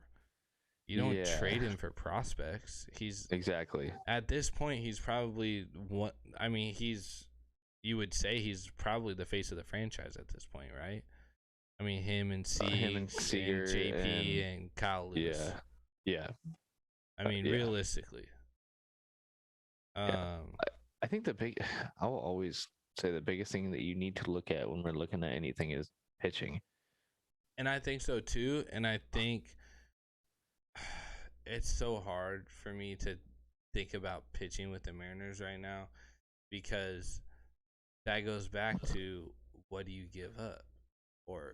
You don't trade him for prospects. He's exactly at this point. He's probably what I mean. You would say he's probably the face of the franchise at this point, right? I mean, him and Seager and JP and Kyle Lewis. Yeah. I mean, realistically. I think I will always say the biggest thing that you need to look at when we're looking at anything is pitching. And I think so too. And I think it's so hard for me to think about pitching with the Mariners right now because that goes back to what do you give up? Or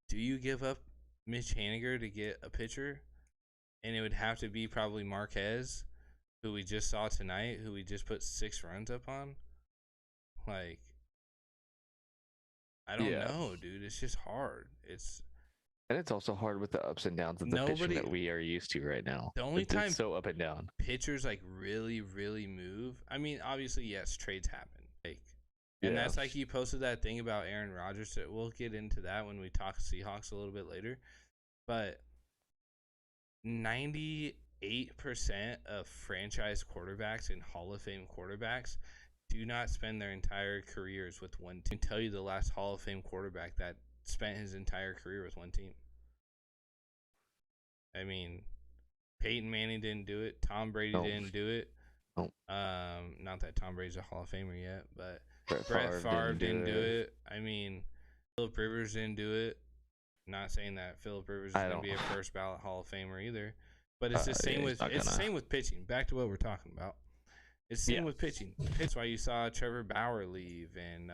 do you give up Mitch Haniger to get a pitcher? And it would have to be probably Marquez, who we just saw tonight, who we just put 6 runs up on. Like, I don't know, dude. It's just hard. And it's also hard with the ups and downs of the pitching that we are used to right now. The only time it's so up and down, pitchers like really, really move. I mean, obviously, yes, trades happen. Like, and that's like you posted that thing about Aaron Rodgers. So we'll get into that when we talk Seahawks a little bit later. But 98% of franchise quarterbacks and Hall of Fame quarterbacks do not spend their entire careers with one team. I can tell you the last Hall of Fame quarterback that spent his entire career with one team. I mean, Peyton Manning didn't do it. Tom Brady didn't do it. Not that Tom Brady's a Hall of Famer yet, but Brett Favre didn't do it. I mean, Phillip Rivers didn't do it. Not saying that Phillip Rivers is going to be a first ballot Hall of Famer either, but it's the same the same with pitching. Back to what we're talking about. It's the same with pitching. That's why you saw Trevor Bauer leave, and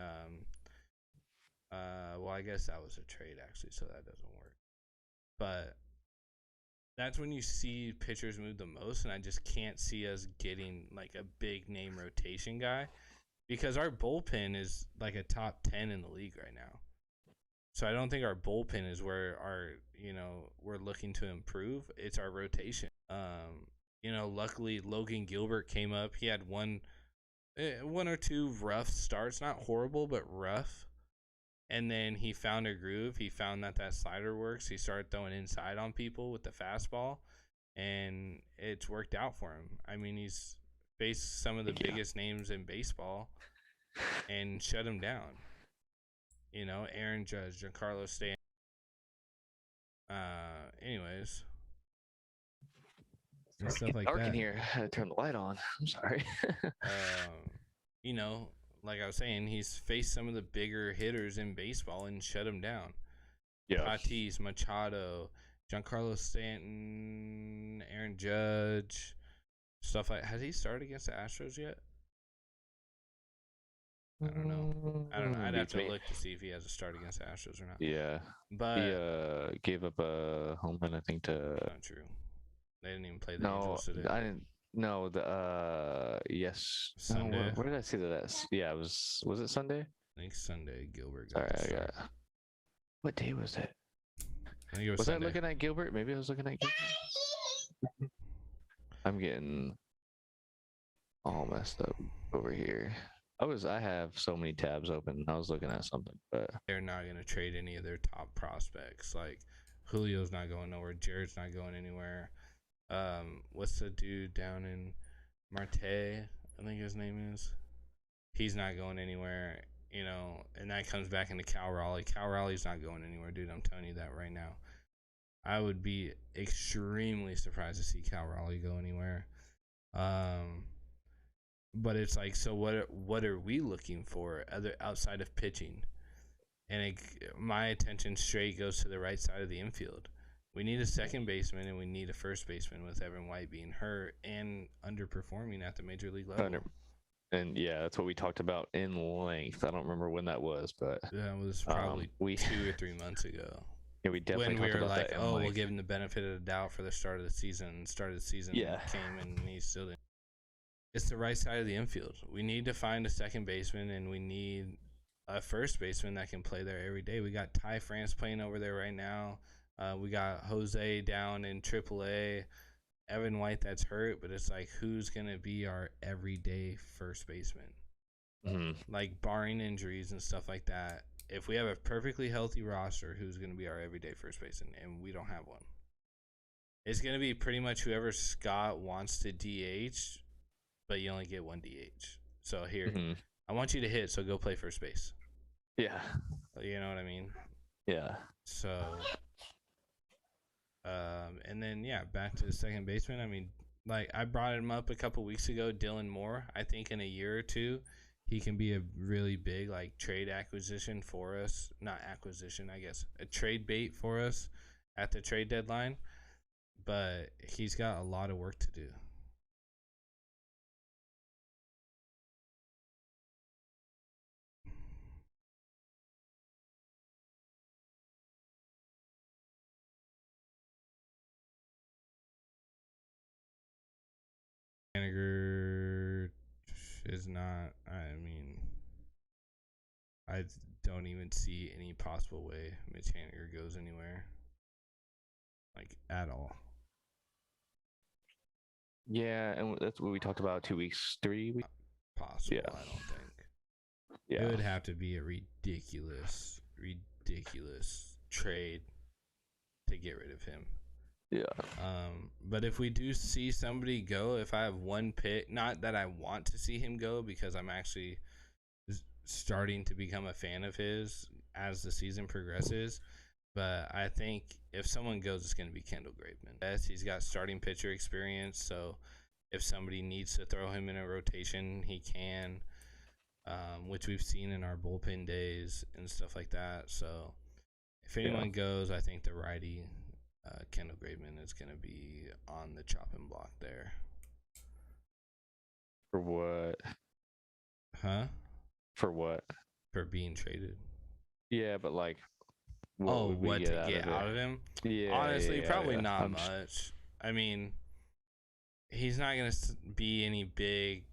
well, I guess that was a trade actually, so that doesn't work. But that's when you see pitchers move the most, and I just can't see us getting like a big name rotation guy because our bullpen is like a top 10 in the league right now. So I don't think our bullpen is where we're looking to improve. It's our rotation. Luckily Logan Gilbert came up. He had one or two rough starts, not horrible, but rough. And then he found a groove. He found that slider works. He started throwing inside on people with the fastball, and it's worked out for him. I mean, he's faced some of the biggest names in baseball and shut him down. Aaron Judge, Giancarlo Stanton. Anyways. And stuff like dark that. In here. I had to turn the light on. I'm sorry. Like I was saying, he's faced some of the bigger hitters in baseball and shut them down. Yeah. Tatis, Machado, Giancarlo Stanton, Aaron Judge, stuff like. Has he started against the Astros yet? I don't know. I'd have to look to see if he has a start against the Astros or not. Yeah. But he gave up a home run, I think, to. Not true. They didn't even play the Angels today. I didn't. No, yes. Sunday. Where did I see that? Yeah, was it Sunday? I think Sunday. Gilbert got the start. What day was it? I think it was Sunday. I looking at Gilbert? Maybe I was looking at Gilbert. I'm getting all messed up over here. I have so many tabs open. I was looking at something, but they're not gonna trade any of their top prospects. Like Julio's not going nowhere. Jared's not going anywhere. What's the dude down in Marte? I think his name is. He's not going anywhere, and that comes back into Cal Raleigh. Cal Raleigh's not going anywhere, dude. I'm telling you that right now. I would be extremely surprised to see Cal Raleigh go anywhere. But it's like, so what are we looking for outside of pitching? And my attention straight goes to the right side of the infield. We need a second baseman and we need a first baseman, with Evan White being hurt and underperforming at the major league level. And yeah, that's what we talked about in length. I don't remember when that was, but that was probably 2 or 3 months ago. Yeah, we definitely talked about that. When we were like, we'll give him the benefit of the doubt for the start of the season. Came and he still didn't. It's the right side of the infield. We need to find a second baseman, and we need a first baseman that can play there every day. We got Ty France playing over there right now. We got Jose down in AAA, Evan White that's hurt, but it's like, who's going to be our everyday first baseman? Like, barring injuries and stuff like that, if we have a perfectly healthy roster, who's going to be our everyday first baseman? And we don't have one. It's going to be pretty much whoever Scott wants to DH, but you only get one DH. So here, I want you to hit, so go play first base. Yeah. You know what I mean? Yeah. So, and then, yeah, back to the second baseman. I mean, like, I brought him up a couple weeks ago, Dylan Moore. I think in a year or two, he can be a really big, like, trade acquisition for us. Not acquisition, I guess. A trade bait for us at the trade deadline. But he's got a lot of work to do. Haniger is not, I mean, I don't even see any possible way Mitch Haniger goes anywhere. Like, at all. Yeah, and that's what we talked about 2 weeks, 3 weeks. Possible, yeah. I don't think. Yeah. It would have to be a ridiculous trade to get rid of him. Yeah. But if we do see somebody go, if I have one pick, not that I want to see him go, because I'm actually starting to become a fan of his as the season progresses. But I think if someone goes, it's going to be Kendall Graveman. Yes, he's got starting pitcher experience, so if somebody needs to throw him in a rotation, he can, which we've seen in our bullpen days and stuff like that. So if anyone goes, I think the righty, Kendall Graveman, is going to be on the chopping block there. For what? Huh? For what? For being traded. Yeah, but like, what to get out of him? Yeah. Honestly, probably not much. I mean, he's not going to be any big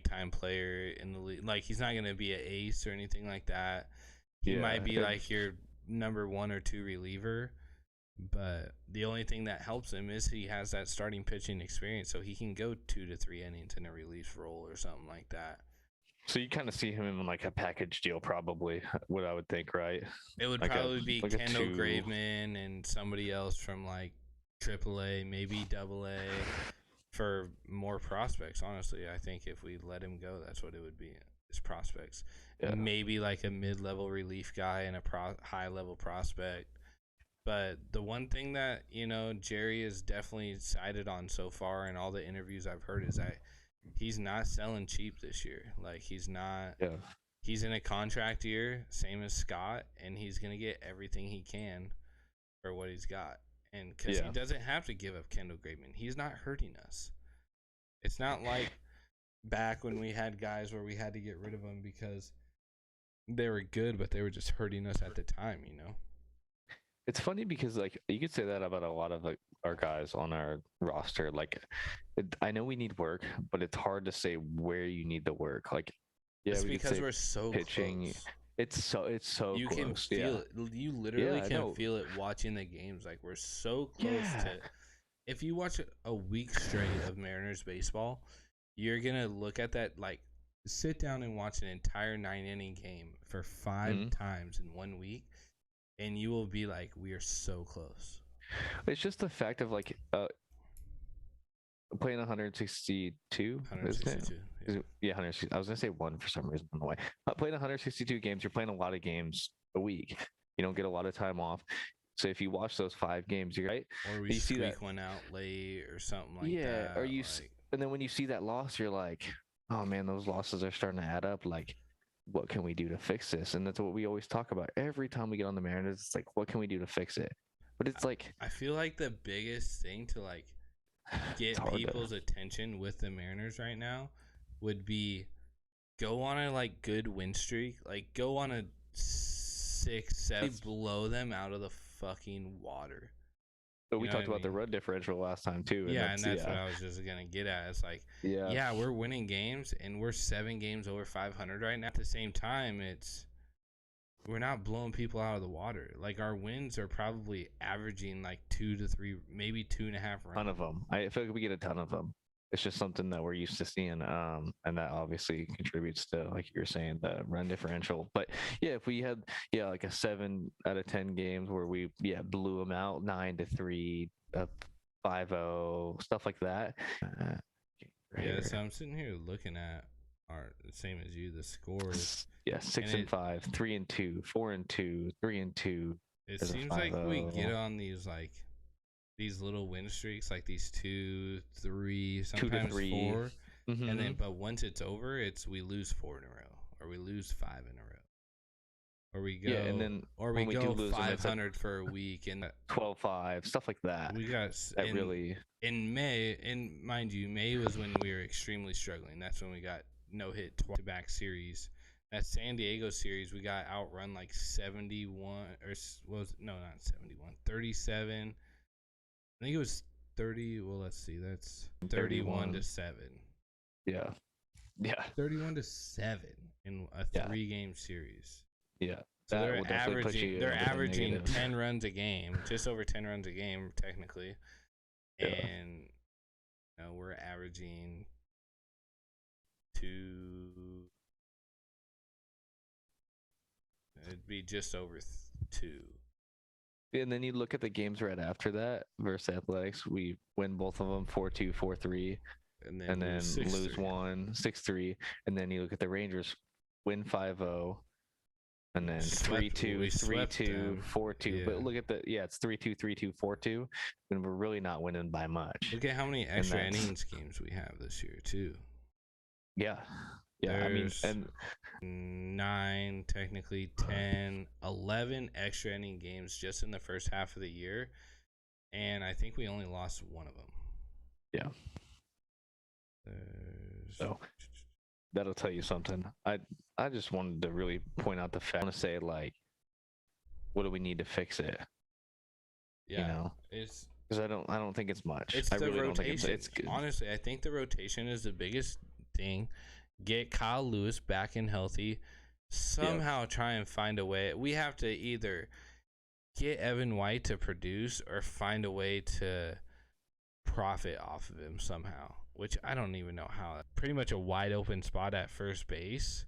time player in the league. Like, he's not going to be an ace or anything like that. He might be like your number 1 or 2 reliever, but the only thing that helps him is he has that starting pitching experience, so he can go 2 to 3 innings in a relief role or something like that. So you kind of see him in like a package deal, probably, what I would think, right? It would like probably be like Kendall Graveman and somebody else from like AAA, maybe AA, for more prospects. Honestly, I think if we let him go, that's what it would be. Is prospects. Yeah. Maybe like a mid-level relief guy and a high-level prospect. But the one thing that, Jerry has definitely sided on so far in all the interviews I've heard is that he's not selling cheap this year. Like, he's not. Yeah. He's in a contract year, same as Scott, and he's going to get everything he can for what he's got. And because he doesn't have to give up Kendall Graveman. He's not hurting us. It's not like back when we had guys where we had to get rid of them because they were good, but they were just hurting us at the time, It's funny because, like, you could say that about a lot of like our guys on our roster. Like, I know we need work, but it's hard to say where you need the work. Like, it's because we're so pitching. Close. It's so you close. Can feel it. You literally can feel it watching the games. Like, we're so close to. If you watch a week straight of Mariners baseball, you're gonna look at that. Like, sit down and watch an entire 9-inning game for 5 times in 1 week. And you will be like, we are so close. It's just the fact of like playing 162. 162. Yeah, 160. I was gonna say 1 for some reason. I don't know why. Playing 162 games, you're playing a lot of games a week. You don't get a lot of time off. So if you watch those 5 games, you're right. Or we squeak one out late or something like that. Yeah, or you. Like... And then when you see that loss, you're like, oh man, those losses are starting to add up. Like, what can we do to fix this? And that's what we always talk about every time we get on the Mariners. It's like, what can we do to fix it? But it's like, I feel like the biggest thing to like get people's attention with the Mariners right now would be go on a like good win streak, like go on a 6, 7, blow them out of the fucking water. But we talked about the run differential last time too. And that's what I was just gonna get at. It's like, we're winning games and we're 7 games over 500 right now. At the same time, it's we're not blowing people out of the water. Like our wins are probably averaging like 2 to 3, maybe 2.5 runs. Ton of them. I feel like we get a ton of them. It's just something that we're used to seeing, and that obviously contributes to, like you're saying, the run differential. But yeah, if we had like a 7 out of 10 games where we blew them out 9-3, 5-0, stuff like that. Yeah, so I'm sitting here looking at our same as you, the scores. Yeah, 6-5, 3-2, 4-2, 3-2. It seems like we get on these like these little win streaks, like these 2, 3, sometimes 4, and then but once it's over, we lose 4 in a row, or we lose 5 in a row, or we go and then or we go 500 for a week and 12-5, stuff like that. We got that really in May, and mind you, May was when we were extremely struggling. That's when we got no hit back series. That San Diego series, we got outrun like 71, or was no, not 71, 37. I think it was 30. Well, let's see. That's 31-7. Yeah. 31-7 in a 3-game series. Yeah. So they're averaging 10 runs a game, just over 10 runs a game technically. Yeah. And we're averaging 2. It'd be just over 2. And then you look at the games right after that versus Athletics. We win both of them 4-2, 4-3, and then lose 1, 6-3. And then you look at the Rangers, win 5-0, and then 3-2, 3-2, 4-2. Yeah. But look at it's 3-2, 3-2, 4-2, and we're really not winning by much. Look at how many extra innings games we have this year too. Yeah. Yeah, there's 9, technically 10, 11 extra inning games just in the first half of the year, and I think we only lost one of them. Yeah. So that'll tell you something. I just wanted to really point out the fact. I want to say, like, what do we need to fix it? Yeah, it's because I don't think it's much. It's the rotation. It's good. Honestly, I think the rotation is the biggest thing. Get Kyle Lewis back and healthy. Somehow try and find a way. We have to either get Evan White to produce or find a way to profit off of him somehow, which I don't even know how. Pretty much a wide open spot at first base,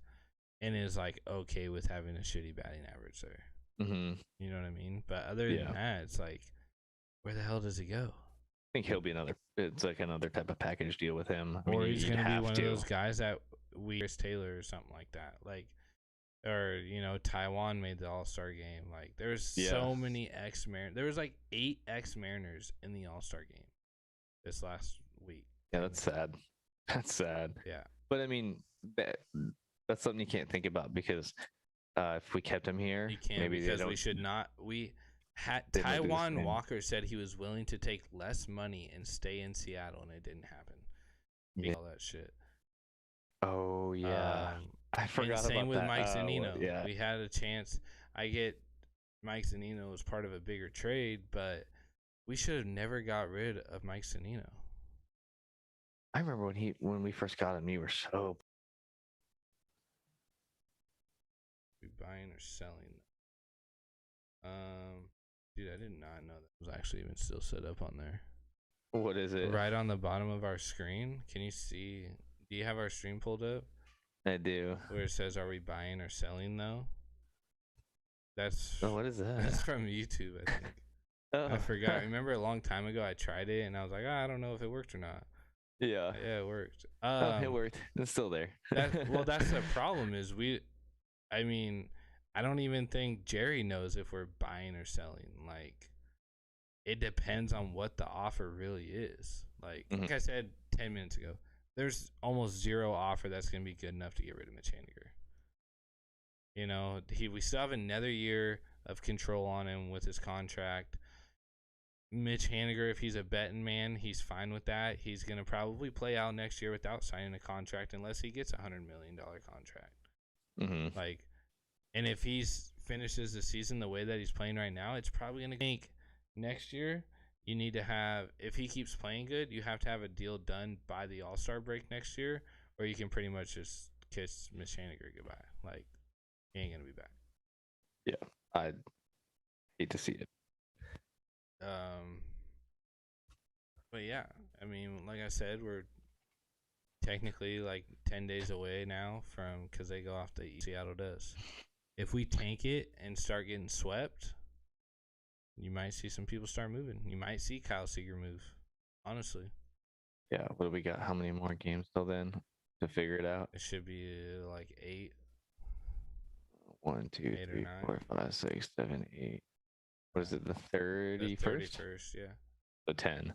and is like okay with having a shitty batting average there. Mm-hmm. You know what I mean? But other than that, it's like, where the hell does he go? I think he'll be it's like another type of package deal with him. Or he's going to be one of those guys that Chris Taylor or something like that. Like, or, Taiwan made the All-Star game. Like, there's so many ex-Mariners. There was like 8 ex-Mariners in the All-Star game this last week. Yeah, that's sad. That's sad. Yeah. But, I mean, that's something you can't think about because if we kept him here, maybe because we should not. Taiwan Walker said he was willing to take less money and stay in Seattle, and it didn't happen. Yeah. All that shit. Oh yeah, I forgot about that. Same with Mike Zunino. Yeah, we had a chance. I get Mike Zunino as part of a bigger trade, but we should have never got rid of Mike Zunino. I remember when we first got him, you were so. We buying or selling? Dude, I did not know that was actually even still set up on there. What is it? Right on the bottom of our screen. Can you see? Do you have our stream pulled up? I do. Where it says, "Are we buying or selling?" Though. What is that? That's from YouTube, I think. I forgot. Remember a long time ago, I tried it and I was like, I don't know if it worked or not. Yeah. Yeah, it worked. It worked. It's still there. That's the problem. Is I don't even think Jerry knows if we're buying or selling. Like, it depends on what the offer really is. Like I said 10 minutes ago, there's almost zero offer that's going to be good enough to get rid of Mitch Haniger. We still have another year of control on him with his contract. Mitch Haniger, if he's a betting man, he's fine with that. He's going to probably play out next year without signing a contract unless he gets $100 million contract. Mm-hmm. And if he finishes the season the way that he's playing right now, it's probably going to think next year you need to have, if he keeps playing good, you have to have a deal done by the All-Star break next year, or you can pretty much just kiss Mitch Haniger goodbye. Like, he ain't going to be back. Yeah, I'd hate to see it. But yeah, I mean, like I said, we're technically like 10 days away now from because they go off the Seattle does. If we tank it and start getting swept, you might see some people start moving. You might see Kyle Seager move. Honestly, Yeah, what do we got? How many more games till then to figure it out? it should be like 8. 1, 2, 8 or 3, 9. 4, 5, 6, 7, 8. What is it? The The 31st? 31st, yeah. The 10.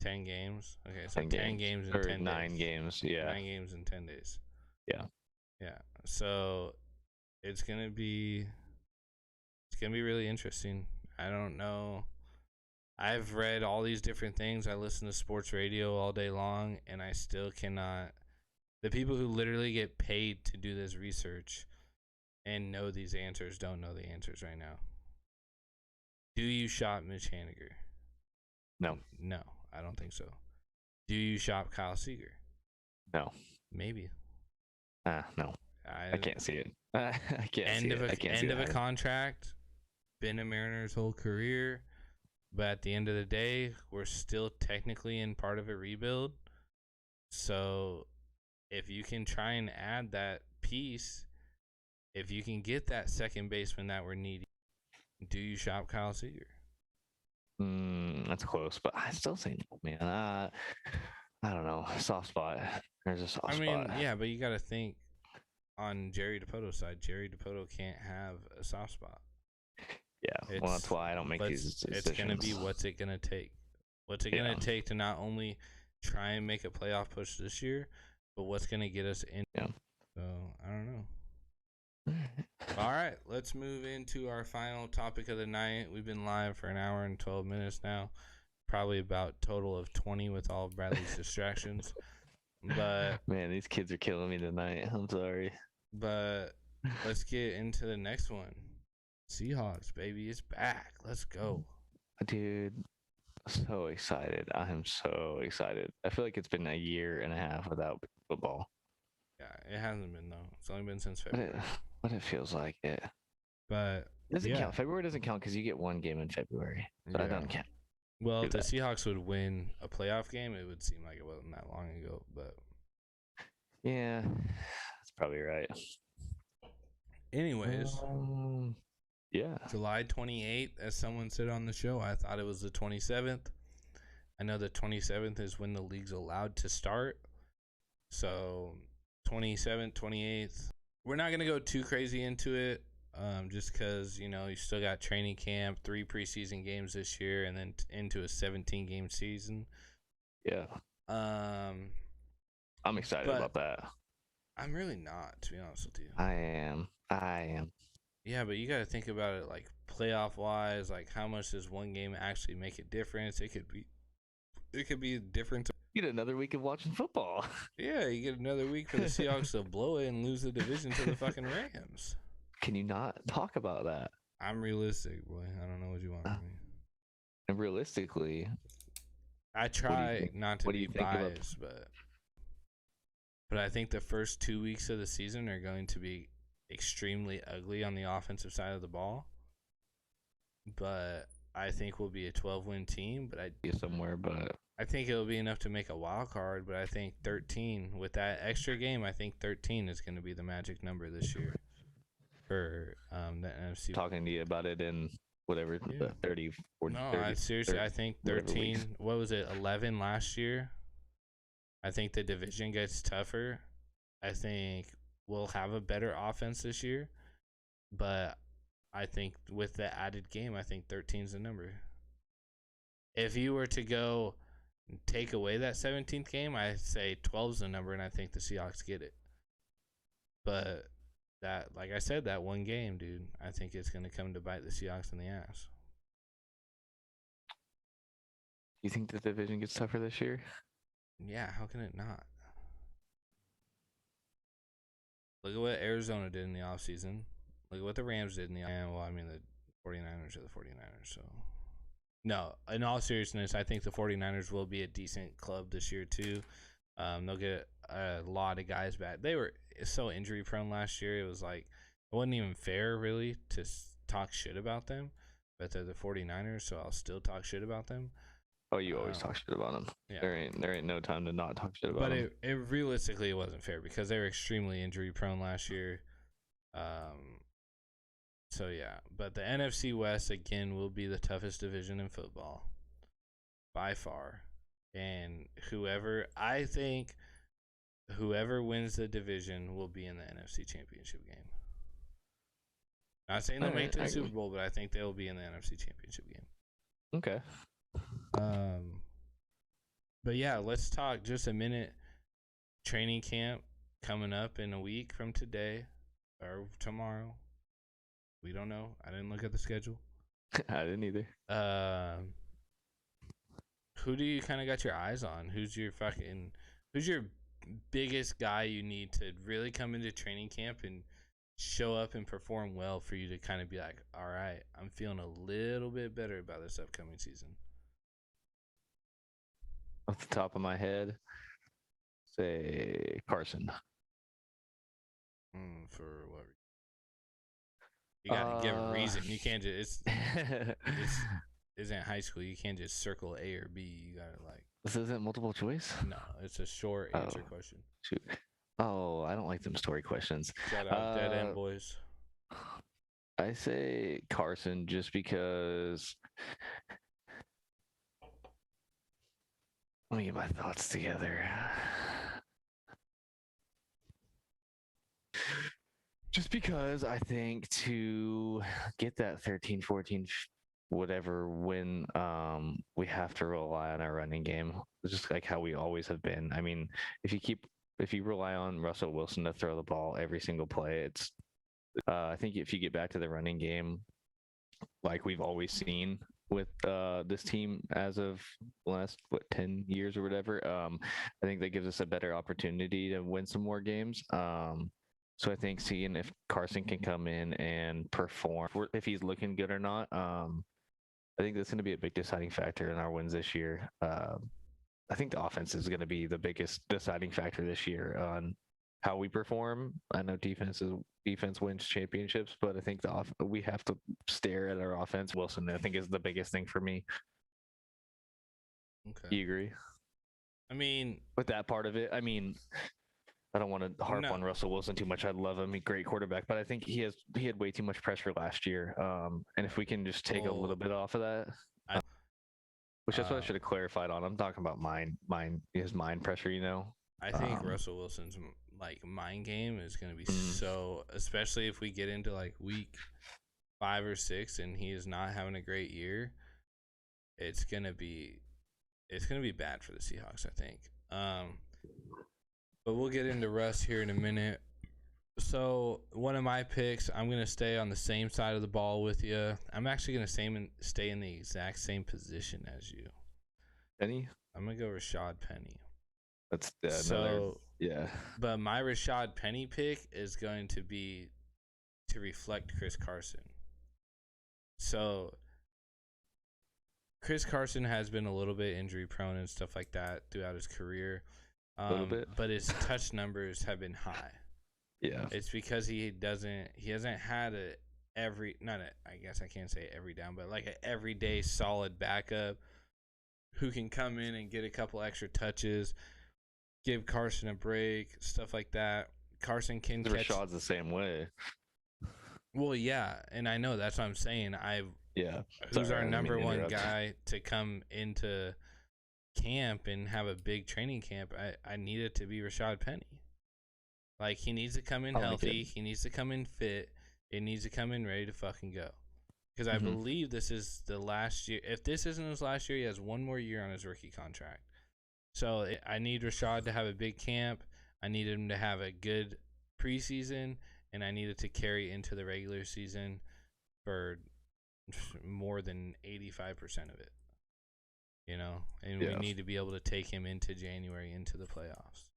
10 games. Okay, so 10 games in or 10 9 days. games. Yeah. 9 games in 10 days. Yeah. Yeah. So it's gonna be really interesting. I don't know. I've read all these different things. I listen to sports radio all day long, and I still cannot. The people who literally get paid to do this research and know these answers don't know the answers right now. Do you shop Mitch Haniger? No. No, I don't think so. Do you shop Kyle Seager? No. Maybe. No. I can't see it. I can't see it. End of a contract. Been a Mariner's whole career. But at the end of the day, we're still technically in part of a rebuild. So if you can try and add that piece, if you can get that second baseman that we're needing, do you shop Kyle Seager? That's close, but I still say no, man. I don't know. Soft spot. There's a soft spot. Yeah, but you got to think on Jerry DiPoto's side. Jerry DiPoto can't have a soft spot. Yeah, well, that's why I don't make these decisions. It's going to be what's it going to take. What's it going to take to not only try and make a playoff push this year, but what's going to get us in. Yeah. So, I don't know. All right, let's move into our final topic of the night. We've been live for an hour and 12 minutes now. Probably about total of 20 with all of Bradley's distractions. But man, these kids are killing me tonight. I'm sorry. But let's get into the next one. Seahawks, baby, it's back. Let's go. Dude, so excited. I am so excited. I feel like it's been a year and a half without football. Yeah, it hasn't been, though. It's only been since February. But it feels like it. But it doesn't count. February doesn't count because you get one game in February. So that doesn't count. Well, if the Seahawks would win a playoff game, it would seem like it wasn't that long ago. But yeah, that's probably right. Anyways, yeah. July 28th, as someone said on the show, I thought it was the 27th. I know the 27th is when the league's allowed to start. So 27th, 28th. We're not going to go too crazy into it. Just because, you still got training camp, 3 preseason games this year, and then into a 17-game season. Yeah. I'm excited about that. I'm really not, to be honest with you. I am. Yeah, but you got to think about it like playoff-wise. Like, how much does one game actually make a difference? It could be different. You get another week of watching football. Yeah, you get another week for the Seahawks to blow it and lose the division to the fucking Rams. Can you not talk about that? I'm realistic, boy. I don't know what you want from me. And realistically, I try not to be biased, but I think the first 2 weeks of the season are going to be extremely ugly on the offensive side of the ball. But I think we'll be a 12-win team. But I think it'll be enough to make a wild card. But I think 13 with that extra game. I think 13 is going to be the magic number this year. For the NFC. Talking to you about it in whatever, 30, 40, no, 30, seriously, 30, I think 13, what was it, 11 last year? I think the division gets tougher. I think we'll have a better offense this year. But I think with the added game, I think 13 is the number. If you were to go take away that 17th game, I'd say 12 is the number, and I think the Seahawks get it. But that, like I said, that one game, dude, I think it's going to come to bite the Seahawks in the ass. You think the division gets tougher this year? Yeah, how can it not? Look at what Arizona did in the offseason. Look at what the Rams did in the offseason. Well, I mean, the 49ers are the 49ers, so. No, in all seriousness, I think the 49ers will be a decent club this year, too. They'll get a lot of guys back. They were so injury prone last year. It was like it wasn't even fair really to talk shit about them, but they're the 49ers, so I'll still talk shit about them. Oh, you always talk shit about them. Yeah. There ain't no time to not talk shit about but them. But it realistically, it wasn't fair because they were extremely injury prone last year. So yeah, but the NFC West again will be the toughest division in football by far. And I think whoever wins the division will be in the NFC Championship game. Not saying they'll make the Super Bowl, but I think they'll be in the NFC Championship game. Okay. But yeah, let's talk just a minute. Training camp coming up in a week from today or tomorrow. We don't know. I didn't look at the schedule. I didn't either. Who do you kind of got your eyes on? Who's your biggest guy you need to really come into training camp and show up and perform well for you to kind of be like, all right, I'm feeling a little bit better about this upcoming season? Off the top of my head, say Carson. For what? You gotta give a reason. You can't just it's isn't high school. You can't just circle A or B. You gotta like. This isn't multiple choice? No, it's a short answer question. Shoot. Oh, I don't like them story questions. Shout out Dead End Boys. I say Carson just because. Let me get my thoughts together. Just because I think to get that 13, 14, whatever win, we have to rely on our running game, just like how we always have been. I mean, if you rely on Russell Wilson to throw the ball every single play, it's I think if you get back to the running game, like we've always seen with this team as of last 10 years or whatever, I think that gives us a better opportunity to win some more games. So I think seeing if Carson can come in and perform, if he's looking good or not, I think that's going to be a big deciding factor in our wins this year. I think the offense is going to be the biggest deciding factor this year on how we perform. I know defense wins championships, but I think we have to stare at our offense. Wilson, I think, is the biggest thing for me. Okay. Do you agree? I mean, with that part of it, I mean, I don't want to harp on Russell Wilson too much. I love him; he's a great quarterback, but I think he had way too much pressure last year. And if we can just take a little bit off of that, which that's what I should have clarified on. I'm talking about his mind pressure. You know, I think Russell Wilson's like mind game is going to be so, especially if we get into like week 5 or 6 and he is not having a great year. It's gonna be bad for the Seahawks, I think. But we'll get into Russ here in a minute. So one of my picks, I'm going to stay on the same side of the ball with you. I'm actually going to stay in the exact same position as you. Penny? I'm going to go Rashad Penny. That's another, yeah. But my Rashad Penny pick is going to be to reflect Chris Carson. So Chris Carson has been a little bit injury prone and stuff like that throughout his career. A little bit. But his touch numbers have been high. Yeah. It's because he hasn't had I guess I can't say every down, but like an everyday solid backup who can come in and get a couple extra touches, give Carson a break, stuff like that. Carson can catch. Rashad's the same way. Well, yeah, and I know that's what I'm saying. Who's our number one guy to come into camp and have a big training camp? I need it to be Rashad Penny. Like, he needs to come in healthy. He needs to come in fit. It needs to come in ready to fucking go. Because I believe this is the last year. If this isn't his last year, he has one more year on his rookie contract. So I need Rashad to have a big camp. I need him to have a good preseason. And I need it to carry into the regular season for more than 85% of it. You know? And we need to be able to take him into January, into the playoffs.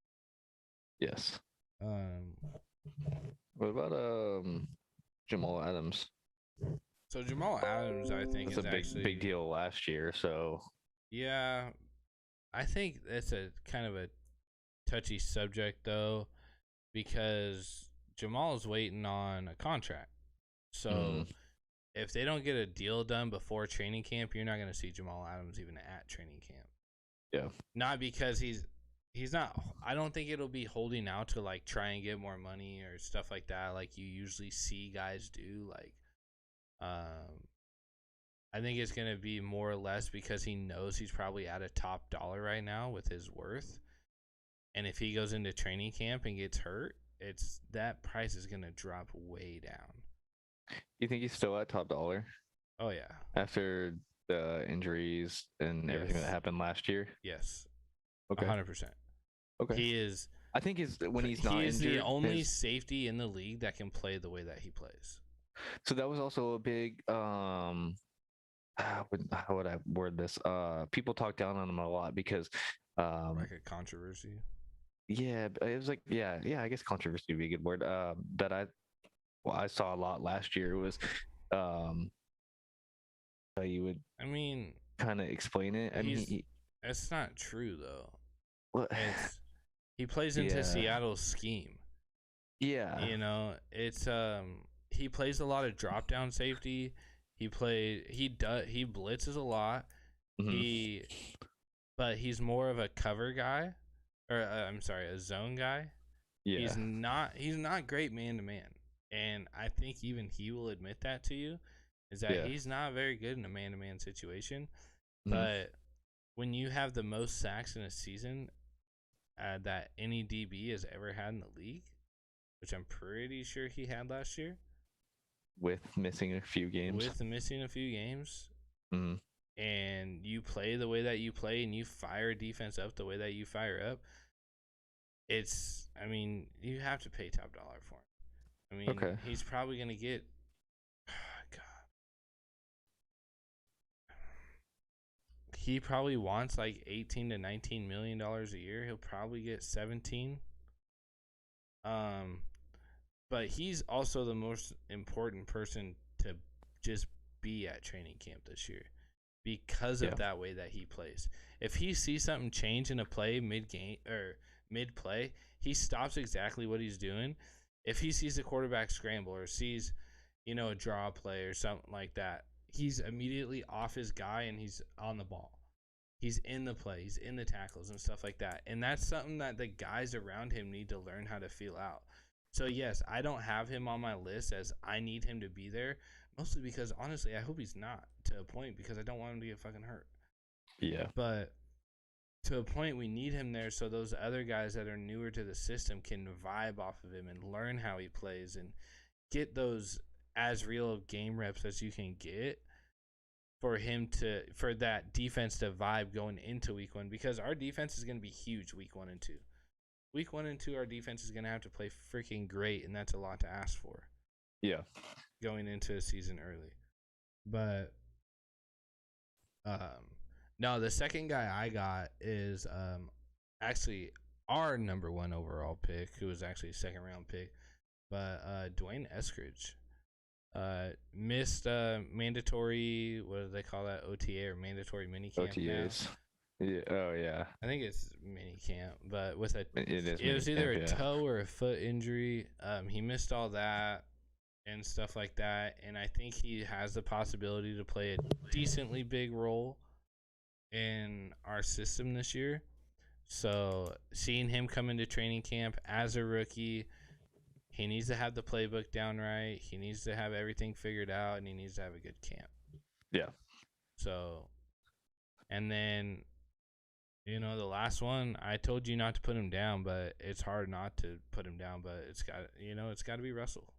Yes. What about Jamal Adams? So Jamal Adams, I think, is a big deal last year. So yeah, I think that's a kind of a touchy subject though, because Jamal's waiting on a contract. So if they don't get a deal done before training camp, you're not going to see Jamal Adams even at training camp. Yeah. Not because he's not. I don't think it'll be holding out to like try and get more money or stuff like that, like you usually see guys do. Like, I think it's going to be more or less because he knows he's probably at a top dollar right now with his worth. And if he goes into training camp and gets hurt, that price is going to drop way down. You think he's still at top dollar? Oh, yeah. After the injuries and everything that happened last year? Yes. Okay. 100%. Okay. He is. I think when he's not injured, the only safety in the league that can play the way that he plays. So that was also a big how would I word this? People talk down on him a lot because like a controversy. Yeah, it was like yeah, I guess controversy would be a good word. That I saw a lot last year was you would kind of explain it. I mean, it's not true though. Well, he plays into Seattle's scheme. Yeah. You know, it's he plays a lot of drop down safety. He blitzes a lot. But he's more of a cover guy, or a zone guy. Yeah. He's not great man to man, and I think even he will admit that to you, is that he's not very good in a man to man situation. But when you have the most sacks in a season that any DB has ever had in the league, which I'm pretty sure he had last year, with missing a few games. And you play the way that you play and you fire defense up the way that you fire up, you have to pay top dollar for him. He's probably going to get he probably wants like $18 to $19 million a year. He'll probably get 17. But he's also the most important person to just be at training camp this year because of that way that he plays. If he sees something change in a play mid-game or mid-play, he stops exactly what he's doing. If he sees a quarterback scramble or sees, a draw play or something like that, he's immediately off his guy and he's on the ball. He's in the play. He's in the tackles and stuff like that. And that's something that the guys around him need to learn how to feel out. So, yes, I don't have him on my list as I need him to be there, mostly because, honestly, I hope he's not to a point because I don't want him to get fucking hurt. Yeah. But to a point, we need him there so those other guys that are newer to the system can vibe off of him and learn how he plays and get those as real game reps as you can get for that defense to vibe going into week 1, because our defense is going to be huge week 1 and 2. Week 1 and 2, our defense is going to have to play freaking great, and that's a lot to ask for. Yeah. Going into a season early. But, no, the second guy I got is actually our number 1 overall pick, who was actually a second-round pick, but Dwayne Eskridge. Missed mandatory, what do they call that, OTA or mandatory minicamp? OTAs. Now. Yeah. Oh yeah. I think it's minicamp, but with it was either a toe or a foot injury. He missed all that and stuff like that, and I think he has the possibility to play a decently big role in our system this year. So seeing him come into training camp as a rookie, he needs to have the playbook down right. He needs to have everything figured out, and he needs to have a good camp. Yeah. So, and then, the last one, I told you not to put him down, but it's hard not to put him down. But it's got to be Russell.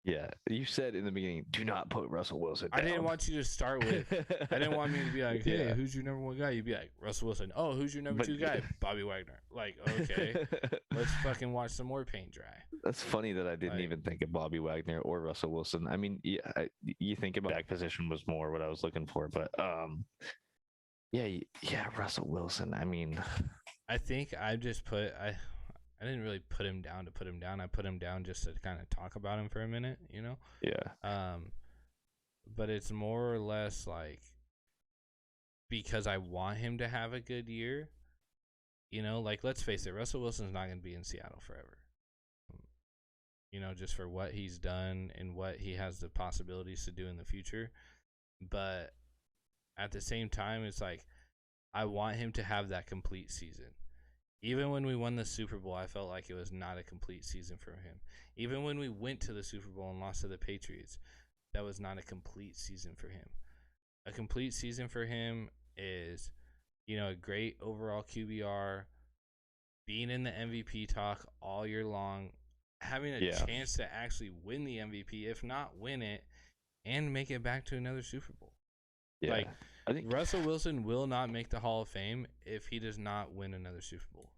Yeah, you said in the beginning, do not put Russell Wilson down. I didn't want you to start with. I didn't want me to be like, hey, who's your number 1 guy? You'd be like, Russell Wilson. Oh, who's your number 2 guy? Bobby Wagner. Like, okay, let's fucking watch some more paint dry. That's funny that I didn't even think of Bobby Wagner or Russell Wilson. I mean, you think about back position was more what I was looking for, but Russell Wilson. I mean, I think I just I didn't really put him down to put him down. I put him down just to kind of talk about him for a minute, Yeah. But it's more or less like because I want him to have a good year. Like, let's face it, Russell Wilson's not going to be in Seattle forever. just for what he's done and what he has the possibilities to do in the future. But at the same time, it's like I want him to have that complete season. Even when we won the Super Bowl, I felt like it was not a complete season for him. Even when we went to the Super Bowl and lost to the Patriots, that was not a complete season for him. A complete season for him is, a great overall QBR, being in the MVP talk all year long, having a chance to actually win the MVP, if not win it, and make it back to another Super Bowl. Yeah. Like, I think Russell Wilson will not make the Hall of Fame if he does not win another Super Bowl.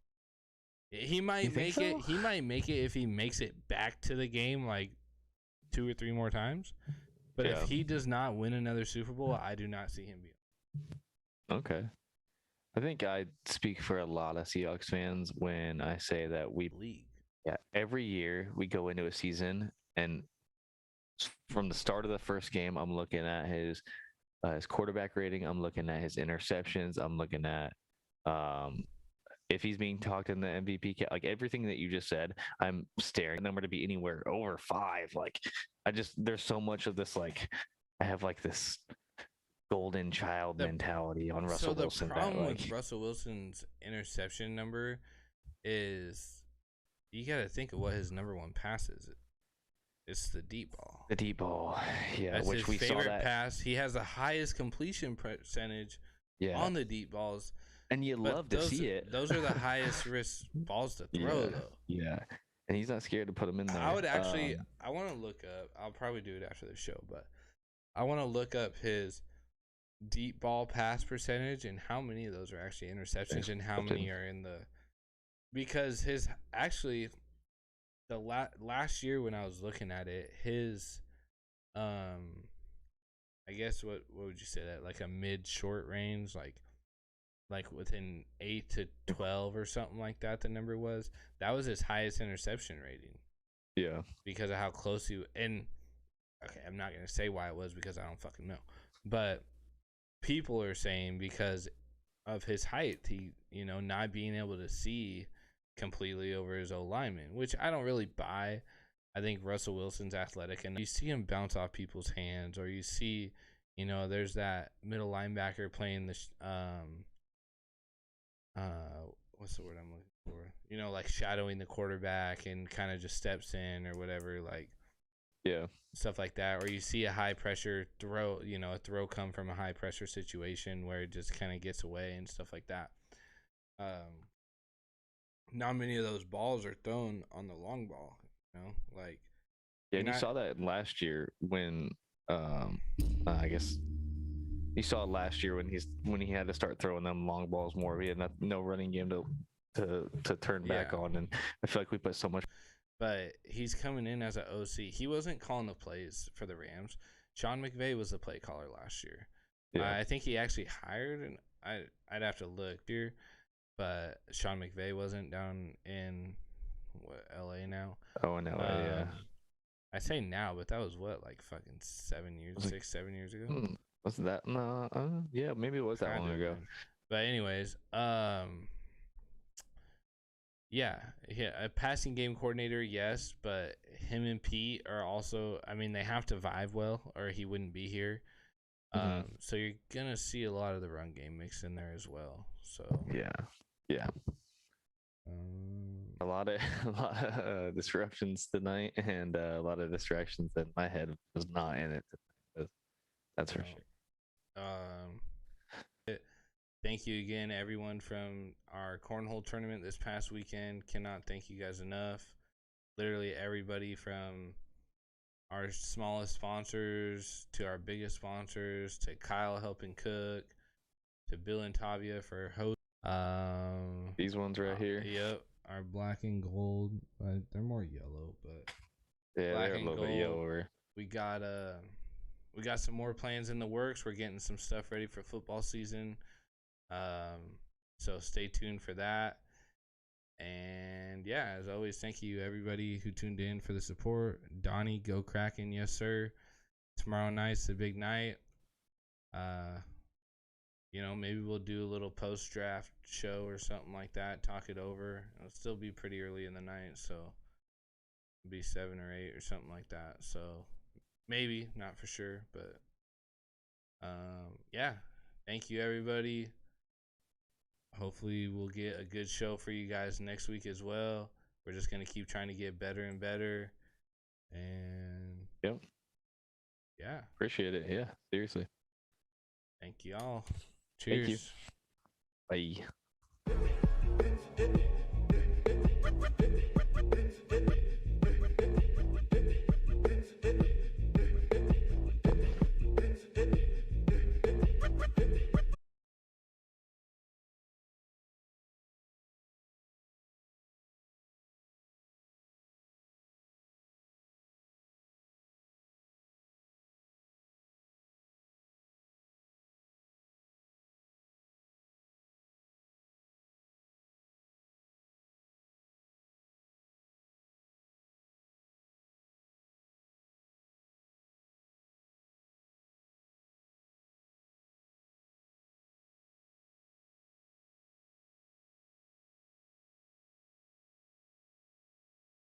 He might make it. He might make it if he makes it back to the game like 2 or 3 more times. But if he does not win another Super Bowl, I do not see him being. Okay. I think I speak for a lot of Seahawks fans when I say that every year we go into a season, and from the start of the first game, I'm looking at his quarterback rating. I'm looking at his interceptions. I'm looking at if he's being talked in the MVP, like everything that you just said. I'm staring at the number to be anywhere over 5. Like there's so much of this. Like I have like this golden child mentality on Russell Wilson. So the problem with Russell Wilson's interception number is you got to think of what his number 1 pass is. It's the deep ball. The deep ball, yeah. That's which his we favorite saw that pass. He has the highest completion percentage on the deep balls. And you love to see it. Those are the highest risk balls to throw, though. Yeah. And he's not scared to put them in there. I would actually, I want to look up, I'll probably do it after the show, but I want to look up his deep ball pass percentage and how many of those are actually interceptions and how many are in the, because his, actually, the last year when I was looking at it, his, I guess what would you say that, like a mid short range, like within 8 to 12 or something like that, the number was, that was his highest interception rating. Yeah. Because of how close and okay, I'm not going to say why it was because I don't fucking know. But people are saying because of his height, he, not being able to see completely over his old lineman, which I don't really buy. I think Russell Wilson's athletic, and you see him bounce off people's hands, or you see, there's that middle linebacker playing the what's the word I'm looking for? Like shadowing the quarterback and kind of just steps in or whatever, like stuff like that. Or you see a high pressure throw, a throw come from a high pressure situation where it just kind of gets away and stuff like that. Not many of those balls are thrown on the long ball, like. Yeah, and you saw that last year when, I guess. You saw it last year when he had to start throwing them long balls more. He had no running game to turn back on, and I feel like we put so much. But he's coming in as an OC. He wasn't calling the plays for the Rams. Sean McVay was the play caller last year. Yeah. I think he actually hired, and I'd have to look here, but Sean McVay wasn't down in LA now. Oh, in LA, yeah. I say now, but that was like fucking 7 years, 7 years ago. Wasn't that? No, yeah, maybe it was that long ago. But anyways, yeah, a passing game coordinator, yes, but him and Pete are also, I mean, they have to vibe well or he wouldn't be here. So you're gonna see a lot of the run game mixed in there as well. So yeah. A lot of disruptions tonight, and a lot of distractions that my head was not in it. That's for sure. Thank you again, everyone, from our cornhole tournament this past weekend. Cannot thank you guys enough. Literally everybody from our smallest sponsors to our biggest sponsors, to Kyle helping cook, to Bill and Tavia for host. These ones right here. Yep, our black and gold. They're more yellow, but yeah, they're a little bit yellower. We got some more plans in the works. We're getting some stuff ready for football season. So stay tuned for that. And yeah, as always, thank you everybody who tuned in for the support. Donnie, go Kraken, yes sir. Tomorrow night's the big night. Maybe we'll do a little post-draft show or something like that, talk it over. It'll still be pretty early in the night, so be 7 or 8 or something like that. So maybe, not for sure, but yeah. Thank you, everybody. Hopefully we'll get a good show for you guys next week as well. We're just gonna keep trying to get better and better. And yep. Yeah. Appreciate it. Yeah, seriously. Thank you all. Cheers. Thank you. Bye.